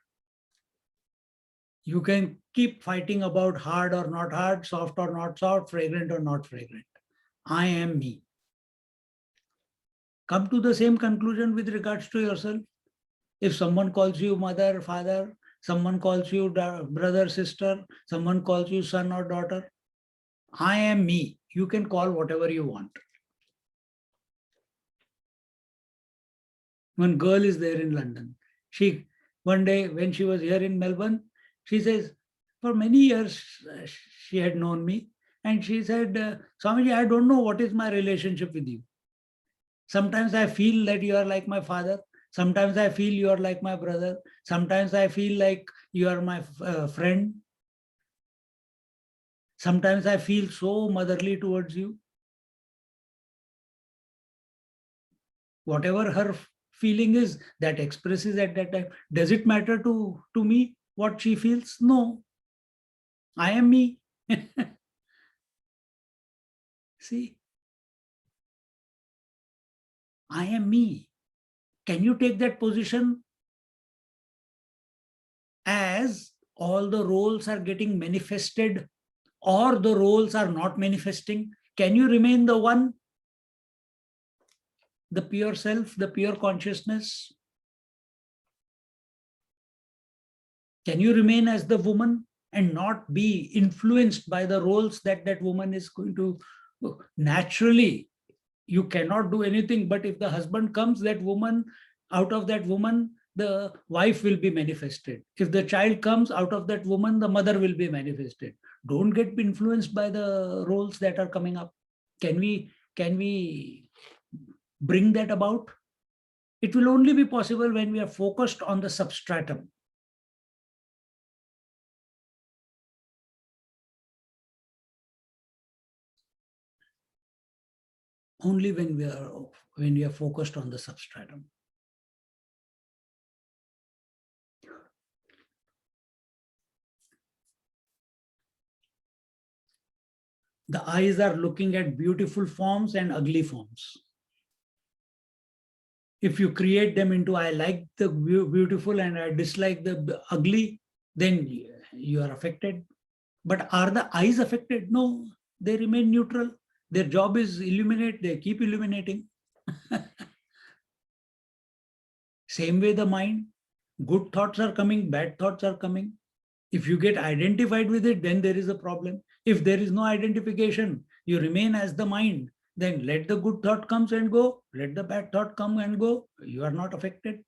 You can keep fighting about hard or not hard, soft or not soft, fragrant or not fragrant. I am me. Come to the same conclusion with regards to yourself. If someone calls you mother, father, someone calls you brother, sister, someone calls you son or daughter, I am me. You can call whatever you want. One girl is there in London. One day when she was here in Melbourne, she says, for many years she had known me, and she said, Swamiji, I don't know what is my relationship with you. Sometimes I feel that you are like my father. Sometimes I feel you are like my brother. Sometimes I feel like you are my friend. Sometimes I feel so motherly towards you. Whatever her feeling is, that expresses at that time. Does it matter to me what she feels? No. I am me. See? I am me. Can you take that position as all the roles are getting manifested or the roles are not manifesting? Can you remain the one? The pure self, the pure consciousness? Can you remain as the woman and not be influenced by the roles that woman is going to naturally? You cannot do anything, but if the husband comes, that woman, out of that woman, the wife will be manifested. If the child comes, out of that woman, the mother will be manifested. Don't get influenced by the roles that are coming up. Can we bring that about? It will only be possible when we are focused on the substratum. Only when we are focused on the substratum. The eyes are looking at beautiful forms and ugly forms. If you create them into I like the beautiful and I dislike the ugly, then you are affected. But are the eyes affected? No, they remain neutral. Their job is illuminate, they keep illuminating. Same way the mind, good thoughts are coming, bad thoughts are coming. If you get identified with it, then there is a problem. If there is no identification, you remain as the mind, then let the good thought comes and go, let the bad thought come and go. You are not affected.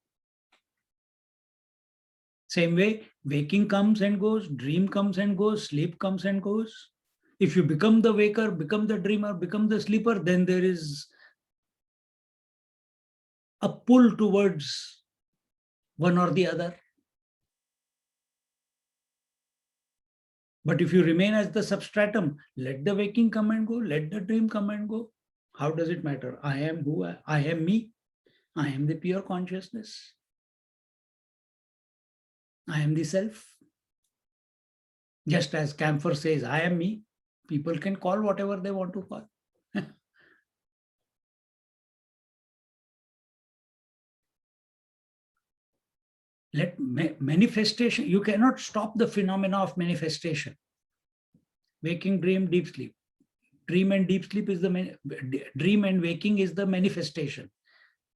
Same way, waking comes and goes, dream comes and goes, sleep comes and goes. If you become the waker, become the dreamer, become the sleeper, then there is a pull towards one or the other. But if you remain as the substratum, let the waking come and go, let the dream come and go. How does it matter? I am who I am, me. I am the pure consciousness. I am the self. Just as Camphor says, I am me. People can call whatever they want to call. Let manifestation, you cannot stop the phenomena of manifestation. Waking, dream, deep sleep. Dream and deep sleep is the dream and waking is the manifestation.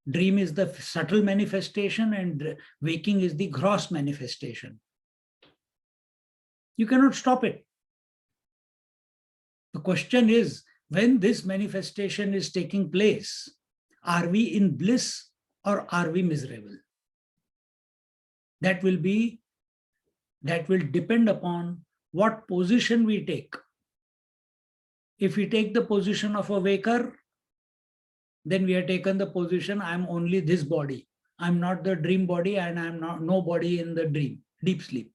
Dream is the subtle manifestation and waking is the gross manifestation. You cannot stop it. The question is, when this manifestation is taking place, are we in bliss or are we miserable? That will depend upon what position we take. If we take the position of a waker, then we have taken the position, I'm only this body. I'm not the dream body and I'm not no body in the dream, deep sleep.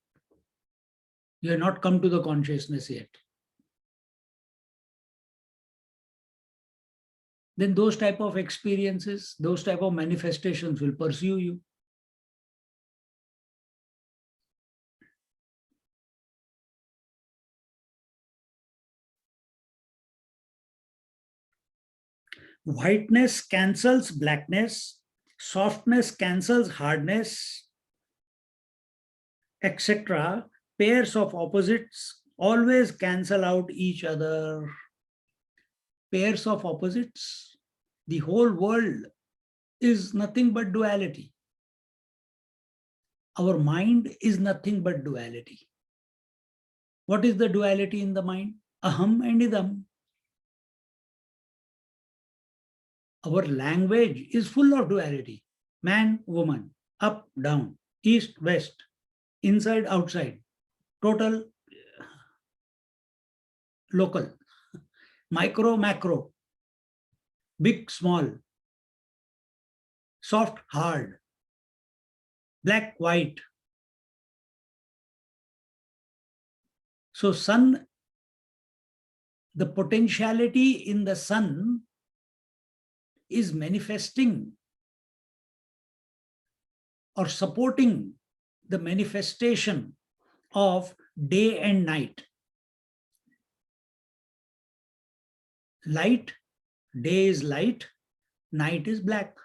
You have not come to the consciousness yet. Then those type of experiences, those type of manifestations will pursue you. Whiteness cancels blackness, softness cancels hardness, etc. Pairs of opposites always cancel out each other. Pairs of opposites, the whole world is nothing but duality. Our mind is nothing but duality. What is the duality in the mind? Aham and idam. Our language is full of duality. Man, woman, up, down, east, west, inside, outside, total, local, micro, macro, big, small, soft, hard, black, white. So sun, the potentiality in the sun is manifesting or supporting the manifestation of day and night. Light, day is light, night is black.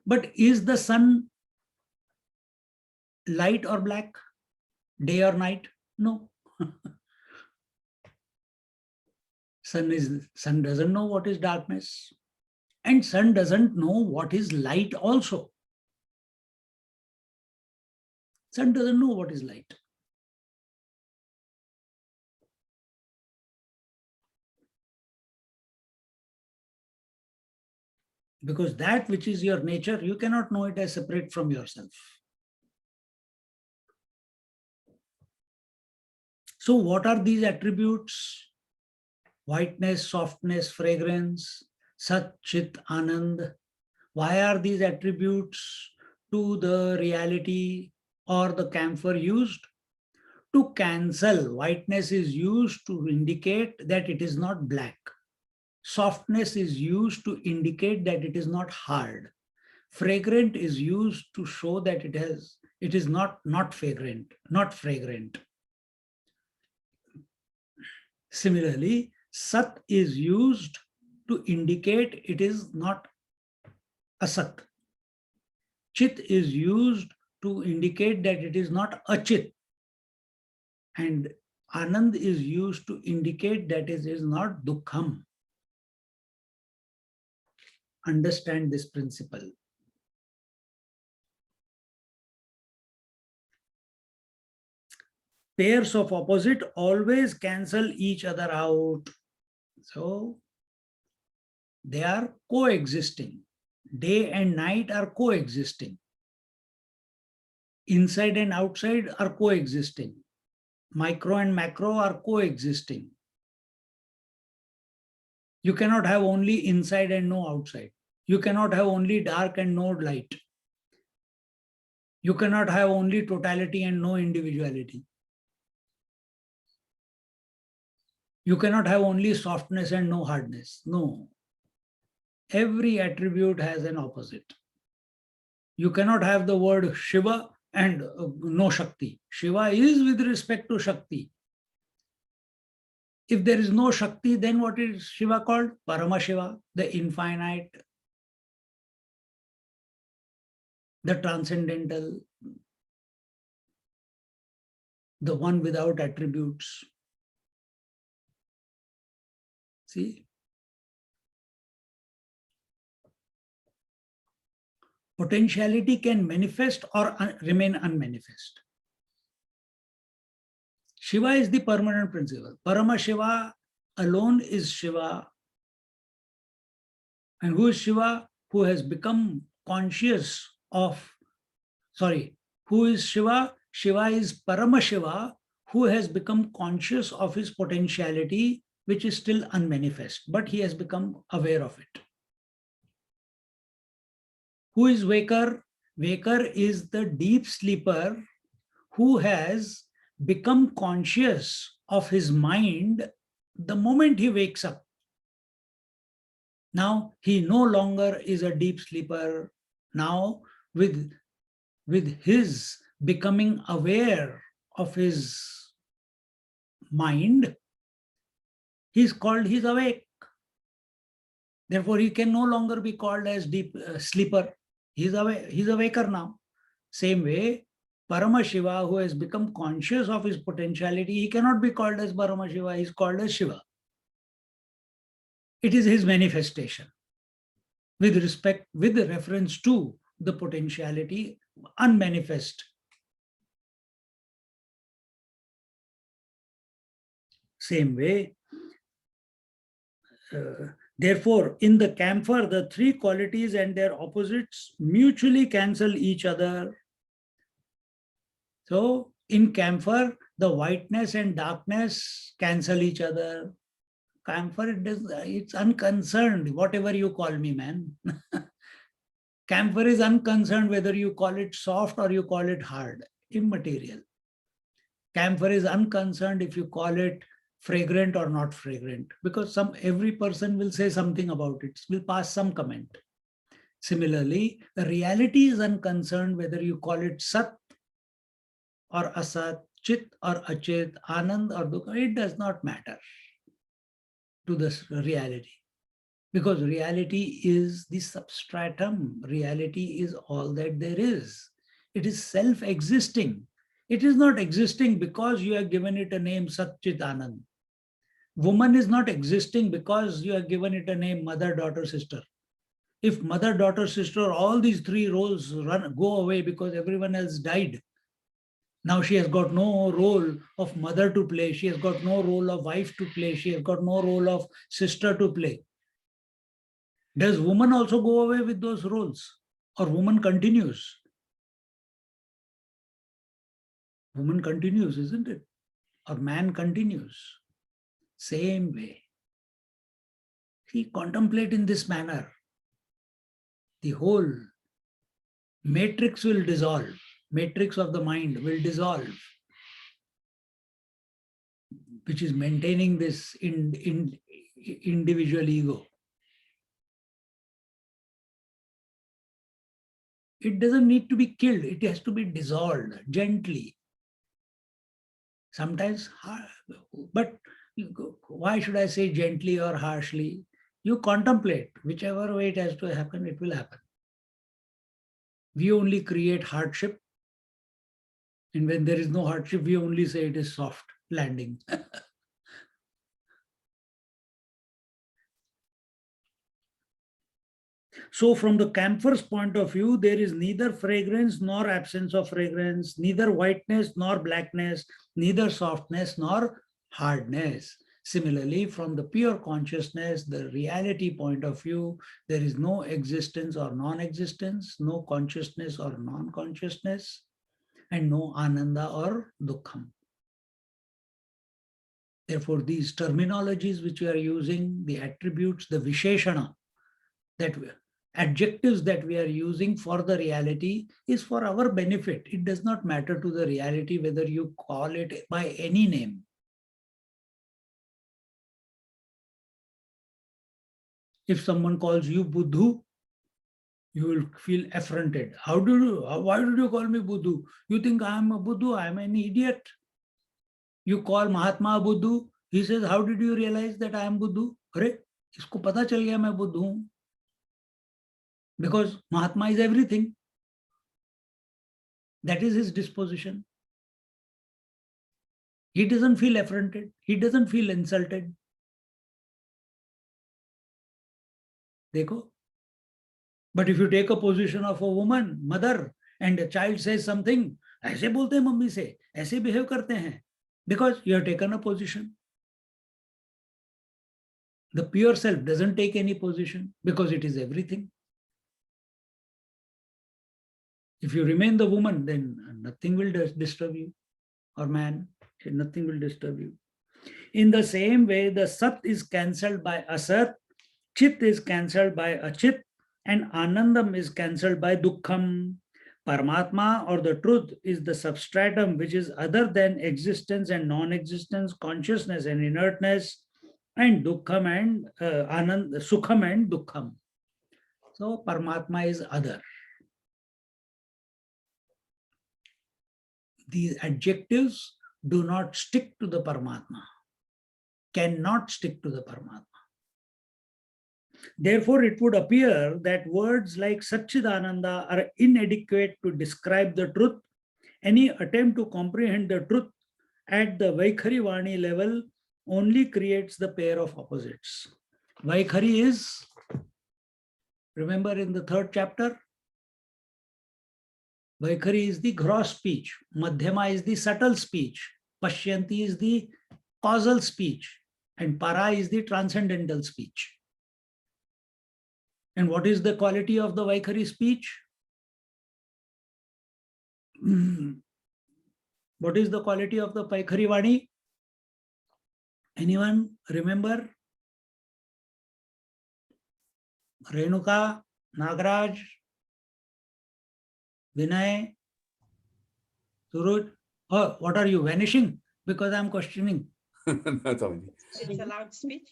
But is the sun light or black, day or night? No. Sun doesn't know what is darkness, and sun doesn't know what is light also. Sun doesn't know what is light. Because that which is your nature, you cannot know it as separate from yourself. So what are these attributes? Whiteness, softness, fragrance, Sat, Chit, Anand. Why are these attributes to the reality or the camphor used? To cancel. Whiteness is used to indicate that it is not black. Softness is used to indicate that it is not hard. Fragrant is used to show that it is not fragrant. Similarly, Sat is used to indicate it is not asat. Chit is used to indicate that it is not achit. And Anand is used to indicate that it is not dukkham. Understand this principle. Pairs of opposite always cancel each other out. So they are coexisting. Day and night are coexisting. Inside and outside are coexisting. Micro and macro are coexisting. You cannot have only inside and no outside. You cannot have only dark and no light. You cannot have only totality and no individuality. You cannot have only softness and no hardness. No. Every attribute has an opposite. You cannot have the word Shiva and no Shakti. Shiva is with respect to Shakti. If there is no Shakti, then what is Shiva called? Paramashiva, the infinite, the transcendental, the one without attributes. See? Potentiality can manifest or remain unmanifest. Shiva is the permanent principle. Paramashiva alone is Shiva. And who is Shiva? Who has become conscious of, who is Shiva? Shiva is Paramashiva, who has become conscious of his potentiality, which is still unmanifest, but he has become aware of it. Who is Waker? Waker is the deep sleeper who has become conscious of his mind the moment he wakes up. Now he no longer is a deep sleeper. Now with his becoming aware of his mind, he's awake. Therefore, he can no longer be called as deep sleeper. He's a waker now. Same way, Paramashiva, who has become conscious of his potentiality, he cannot be called as Paramashiva, he's called as Shiva. It is his manifestation with reference to the potentiality unmanifest. Same way, therefore, in the camphor, the three qualities and their opposites mutually cancel each other. So in camphor, the whiteness and darkness cancel each other. Camphor, it's unconcerned, whatever you call me, man. Camphor is unconcerned whether you call it soft or you call it hard, immaterial. Camphor is unconcerned if you call it fragrant or not fragrant, because every person will say something about it, will pass some comment. Similarly, the reality is unconcerned whether you call it Sat or Asat, Chit or Achit, Anand or Dukha, it does not matter to this reality. Because reality is the substratum. Reality is all that there is. It is self-existing. It is not existing because you have given it a name Sat Chit Anand. Woman is not existing because you have given it a name mother, daughter, sister. If mother, daughter, sister, all these three roles go away because everyone else died. Now she has got no role of mother to play. She has got no role of wife to play. She has got no role of sister to play. Does woman also go away with those roles, or woman continues? Woman continues, isn't it? Or man continues. Same way. See, contemplate in this manner. The whole matrix will dissolve. Matrix of the mind will dissolve, which is maintaining this individual ego. It doesn't need to be killed. It has to be dissolved gently. Sometimes, but why should I say gently or harshly? You contemplate. Whichever way it has to happen, it will happen. We only create hardship. And when there is no hardship, we only say it is soft landing. So from the camphor's point of view, there is neither fragrance nor absence of fragrance, neither whiteness nor blackness, neither softness nor hardness. Similarly, from the pure consciousness, the reality point of view, there is no existence or non-existence, no consciousness or non-consciousness, and no ananda or dukkham. Therefore, these terminologies which we are using, the attributes, the visheshana, that adjectives that we are using for the reality is for our benefit. It does not matter to the reality whether you call it by any name. If someone calls you Buddhu, you will feel affronted. Why did you call me Buddhu? You think I am a Buddhu? I am an idiot. You call Mahatma Buddhu. He says, how did you realize that I am Buddhu? अरे, इसको पता चल गया मैं बुद्धू हूं. Because Mahatma is everything. That is his disposition. He doesn't feel affronted. He doesn't feel insulted. Dekho. But if you take a position of a woman, mother, and a child says something, ऐसे बोलते हैं mummy से, ऐसे behave करते हैं, because you have taken a position. The pure self doesn't take any position because it is everything. If you remain the woman, then nothing will disturb you, or man, nothing will disturb you. In the same way, the Sat is cancelled by Asat, Chit is cancelled by Achit, and Anandam is cancelled by Dukkham. Paramatma, or the truth, is the substratum which is other than existence and non-existence, consciousness and inertness, and Dukkham and Sukham and Dukkham. So Paramatma is other. These adjectives do not stick to the Paramatma, cannot stick to the Paramatma. Therefore, it would appear that words like Satchidananda are inadequate to describe the truth. Any attempt to comprehend the truth at the Vaikhari Vani level only creates the pair of opposites. Vaikhari is, remember in the 3rd chapter, Vaikhari is the gross speech, Madhyama is the subtle speech, Pashyanti is the causal speech, and Para is the transcendental speech. And what is the quality of the Vaikhari speech? What is the quality of the Vaikhari Vani? Anyone remember? Renuka, Nagaraj, Vinay, Suraj. Oh, what are you, vanishing? Because I'm questioning. That's all. It's a loud speech.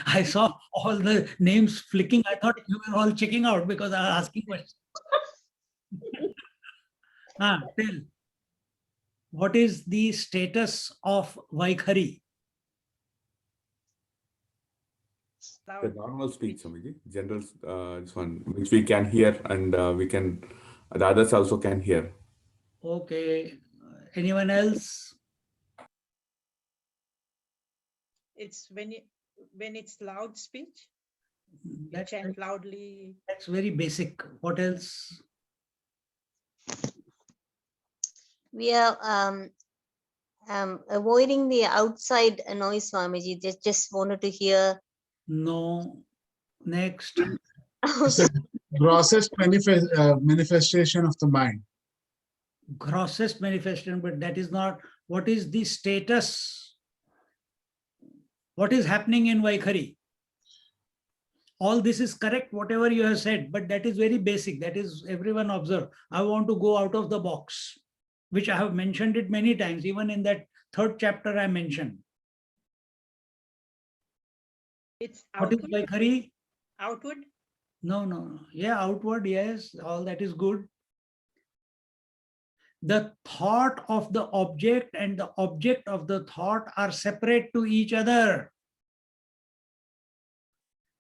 I saw all the names flicking. I thought you were all checking out because I was asking questions. Tell. What is the status of Vaikhari? The normal speech, Swamiji, general, this one, which we can hear, and we can, the others also can hear. Okay. Anyone else? It's when it's loud speech. You That's chant loudly. That's very basic. What else? We are avoiding the outside noise, Swamiji. Just wanted to hear. No, Next. It's the grossest manifestation of the mind. Grossest manifestation, but that is not. What is the status? What is happening in Vaikhari? All this is correct, whatever you have said, but that is very basic. That is everyone observe. I want to go out of the box, which I have mentioned it many times, even in that third chapter I mentioned. It's What is outward, Vaikhari? outward. No. Yeah, outward, yes, all that is good. The thought of the object and the object of the thought are separate to each other.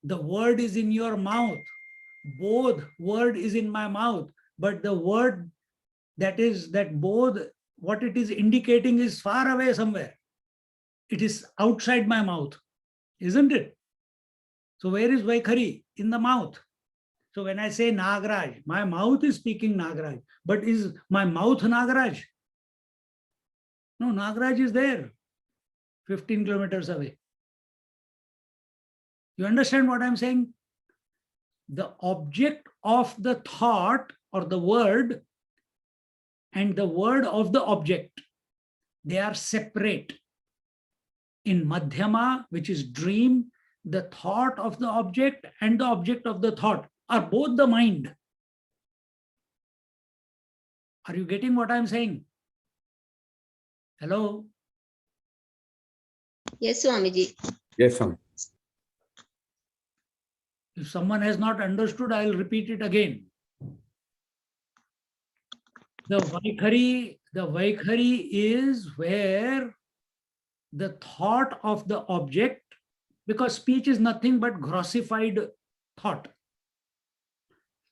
The word is in your mouth. Both word is in my mouth, but the word that both, what it is indicating is far away somewhere. It is outside my mouth, isn't it? So where is Vaikhari? In the mouth. So when I say Nagraj, my mouth is speaking Nagraj, but is my mouth Nagraj? No, Nagraj is there, 15 kilometers away. You understand what I'm saying? The object of the thought or the word and the word of the object, they are separate. In Madhyama, which is dream, the thought of the object and the object of the thought are both the mind. Are you getting what I'm saying? Hello? Yes, Swamiji. Yes, Swami. If someone has not understood, I'll repeat it again. The Vaikhari is where the thought of the object, because speech is nothing but grossified thought.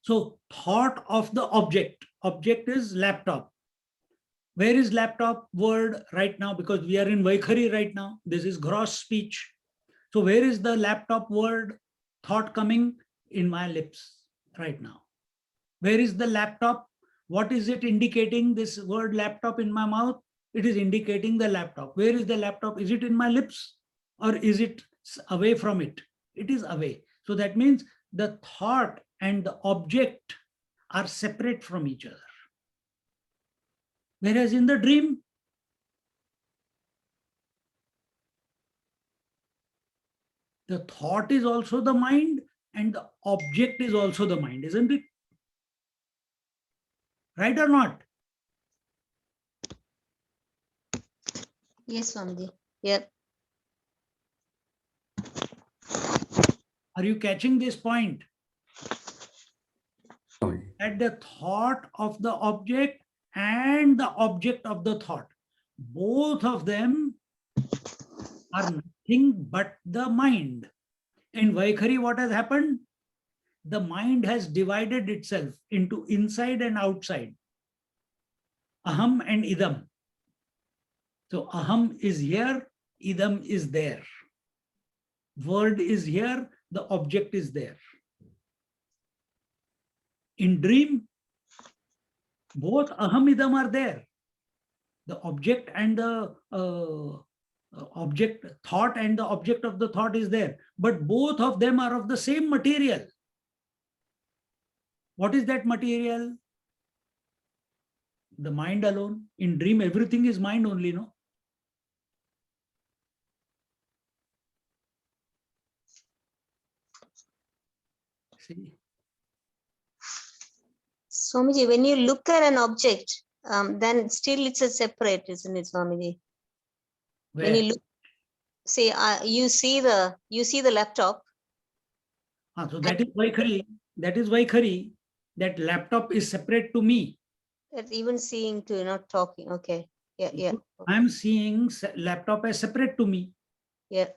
So thought of the object is laptop. Where is laptop word right now? Because we are in Vaikhari right now. This is gross speech. So where is the laptop word thought coming? In my lips right now. Where is the laptop? What is it indicating, this word laptop in my mouth? It is indicating the laptop. Where is the laptop? Is it in my lips or is it away from it? It is away. So that means the thought and the object are separate from each other. Whereas in the dream, the thought is also the mind and the object is also the mind, isn't it? Right or not? Yes, Swamiji. Yep. Are you catching this point? Swami. At the thought of the object and the object of the thought, both of them are nothing but the mind. In Vaikhari, what has happened? The mind has divided itself into inside and outside. Aham and idam. So aham is here, idam is there. Word is here, the object is there. In dream, both aham idam are there. The object and the object thought and the object of the thought is there. But both of them are of the same material. What is that material? The mind alone. In dream, everything is mind only, no? See? Swamiji, when you look at an object, then still it's a separate, isn't it, Swamiji? When Where? you look, say, you see the laptop. So that is Vaikhari. That is Vaikhari. That laptop is separate to me. That's even seeing to not talking. Okay. Yeah. I'm seeing laptop as separate to me, Yeah.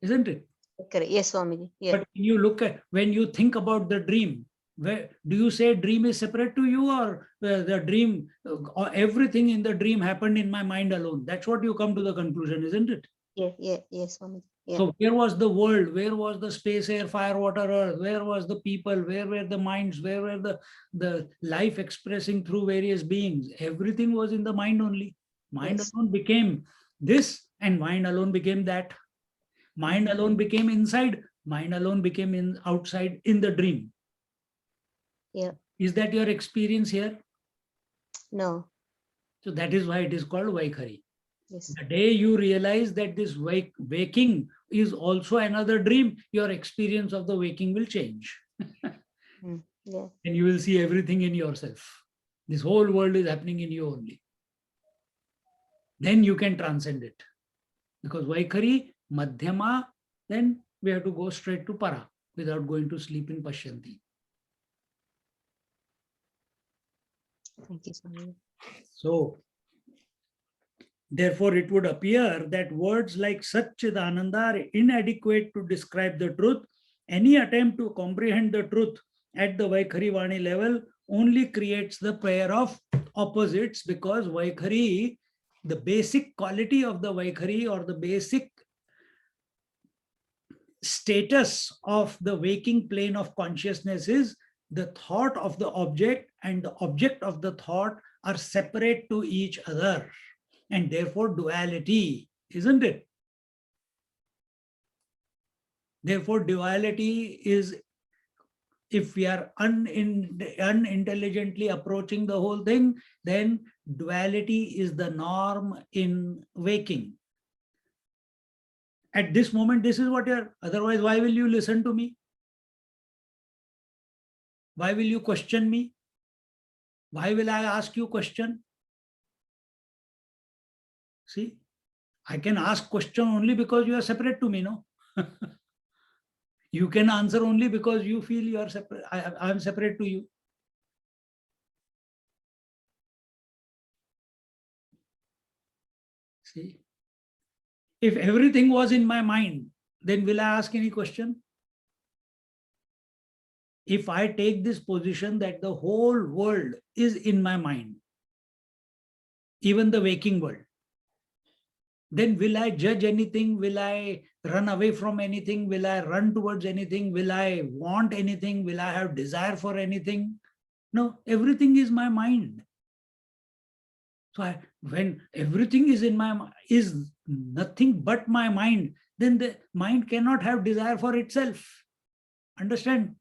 isn't it? Correct. Yes, Swamiji. Yeah. But when you look at, when you think about the dream, where do you say dream is separate to you, or the dream, or everything in the dream happened in my mind alone? That's what you come to the conclusion, isn't it? Yes, Swamiji. Yeah. So where was the world? Where was the space, air, fire, water, earth? Where was the people? Where were the minds? Where were the life expressing through various beings? Everything was in the mind only. Mind Yes. alone became this and mind alone became that. Mind alone became inside. Mind alone became outside in the dream. Yeah. Is that your experience here? No. So that is why it is called Vaikhari. Yes. The day you realize that this waking is also another dream, your experience of the waking will change. Yeah. And you will see everything in yourself. This whole world is happening in you only. Then you can transcend it. Because Vaikhari, Madhyama, then we have to go straight to Para without going to sleep in Pashyanti. Thank you, Swami. So, therefore, it would appear that words like Satchidananda are inadequate to describe the truth. Any attempt to comprehend the truth at the Vaikhari Vani level only creates the pair of opposites, because Vaikhari, the basic quality of the Vaikhari, or the basic status of the waking plane of consciousness, is the thought of the object and the object of the thought are separate to each other, and therefore duality, isn't it? Therefore duality is, if we are unintelligently approaching the whole thing, then duality is the norm in waking. At this moment, this is what you're, otherwise why will you listen to me? Why will you question me? Why will I ask you question? See, I can ask question only because you are separate to me, no? You can answer only because you feel you are separate. I am separate to you. See, if everything was in my mind, then will I ask any question? If I take this position that the whole world is in my mind, even the waking world, then will I judge anything? Will I run away from anything? Will I run towards anything? Will I want anything? Will I have desire for anything? No, everything is my mind. So when everything is in my mind, is nothing but my mind, then the mind cannot have desire for itself. Understand?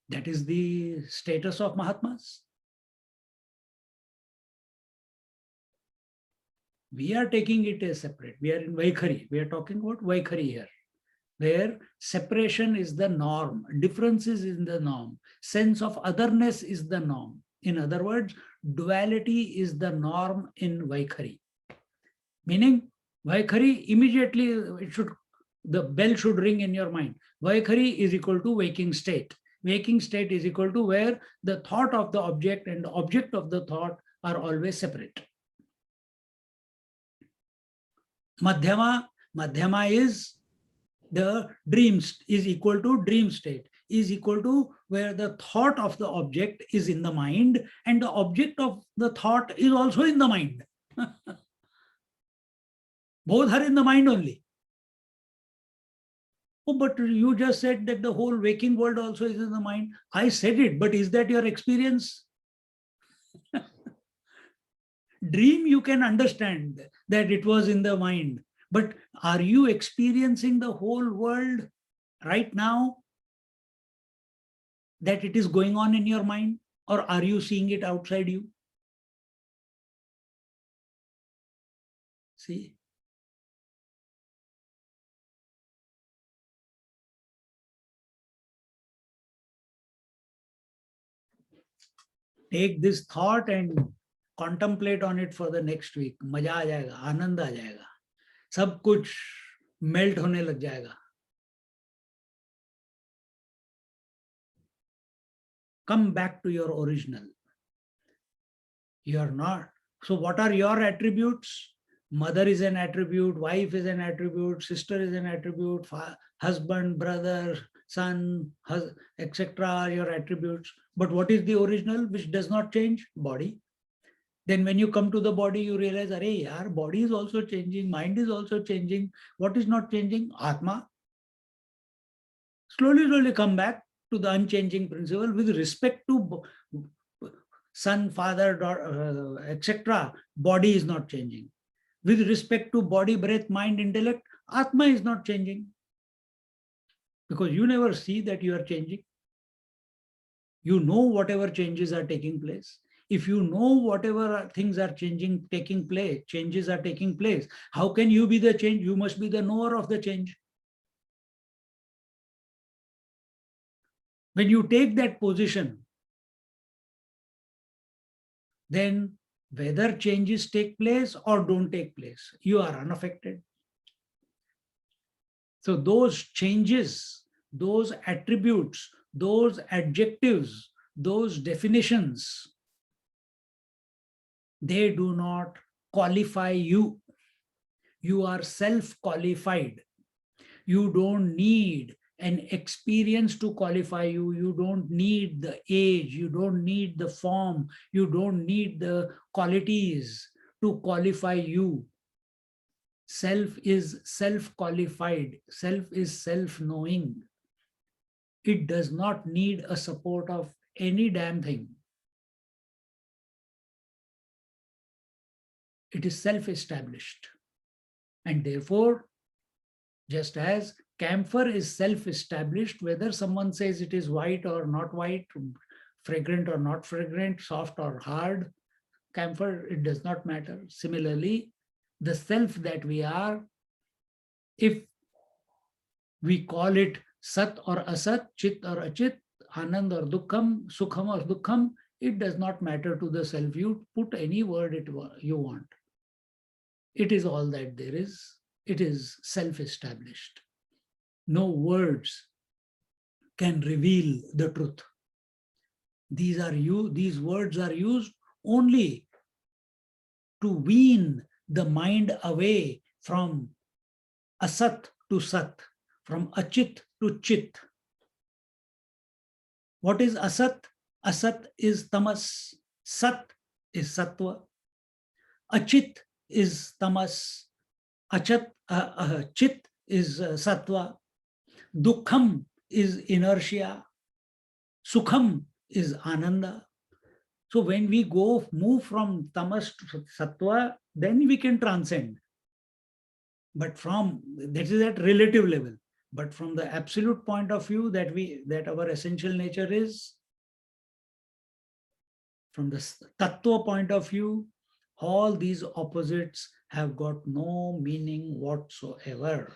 That is the status of Mahatmas. We are taking it as separate. We are in Vaikhari. We are talking about Vaikhari here, where separation is the norm, differences is the norm, sense of otherness is the norm. In other words, duality is the norm in Vaikhari. Meaning, Vaikhari, immediately the bell should ring in your mind. Vaikhari is equal to waking state. Waking state is equal to where the thought of the object and the object of the thought are always separate. Madhyama is the dreams, is equal to dream state, is equal to where the thought of the object is in the mind and the object of the thought is also in the mind. Both are in the mind only. Oh, but you just said that the whole waking world also is in the mind. I said it, but is that your experience? Dream, you can understand that it was in the mind, but are you experiencing the whole world right now, that it is going on in your mind, or are you seeing it outside you? See? Take this thought and contemplate on it for the next week. मजा आ जाएगा, आनंद आ जाएगा, सब कुछ melt होने लग जाएगा. Come back to your original. You are not. So what are your attributes? Mother is an attribute, wife is an attribute, sister is an attribute, husband, brother, son, etc. are your attributes. But what is the original which does not change? Body. Then when you come to the body, you realize, arey yaar, body is also changing, mind is also changing. What is not changing? Atma. Slowly come back to the unchanging principle with respect to son, father, daughter, etc. Body is not changing. With respect to body, breath, mind, intellect, Atma is not changing. Because you never see that you are changing. You know whatever changes are taking place. If you know whatever things are changes are taking place, how can you be the change? You must be the knower of the change. When you take that position, then whether changes take place or don't take place, you are unaffected. So those changes, those attributes, those adjectives, those definitions, they do not qualify you. You are self-qualified. You don't need an experience to qualify you. You don't need the age. You don't need the form. You don't need the qualities to qualify you. Self is self-qualified. Self is self-knowing. It does not need a support of any damn thing. It is self-established. And therefore, just as camphor is self-established, whether someone says it is white or not white, fragrant or not fragrant, soft or hard, camphor, it does not matter. Similarly, the self that we are, if we call it Sat or Asat, Chit or Achit, Anand or Dukkham, Sukham or Dukkham, it does not matter to the self. You put any word you want. It is all that there is. It is self-established. No words can reveal the truth. These words are used only to wean the mind away from Asat to Sat, from Achit to Chit. What is Asat? Asat is Tamas. Sat is Sattva. Achit is Tamas. Chit is Sattva. Dukkham is inertia. Sukham is Ananda. So when we move from Tamas to Sattva, then we can transcend. But that is at relative level. But from the absolute point of view that our essential nature is, from the Tattva point of view, all these opposites have got no meaning whatsoever.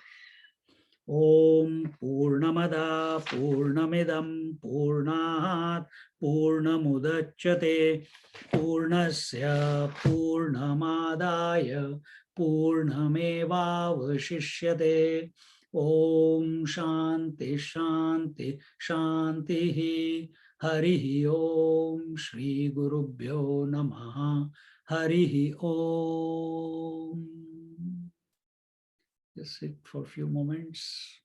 Om Purnamada Purnamidam Purnat Purnamudachyate Purnasya Purnamadaya Purnamevavashishyate. Om Shanti Shanti Shanti. Harihi Om Shri Gurubhyo Namaha. Harihi Om. Just sit for a few moments.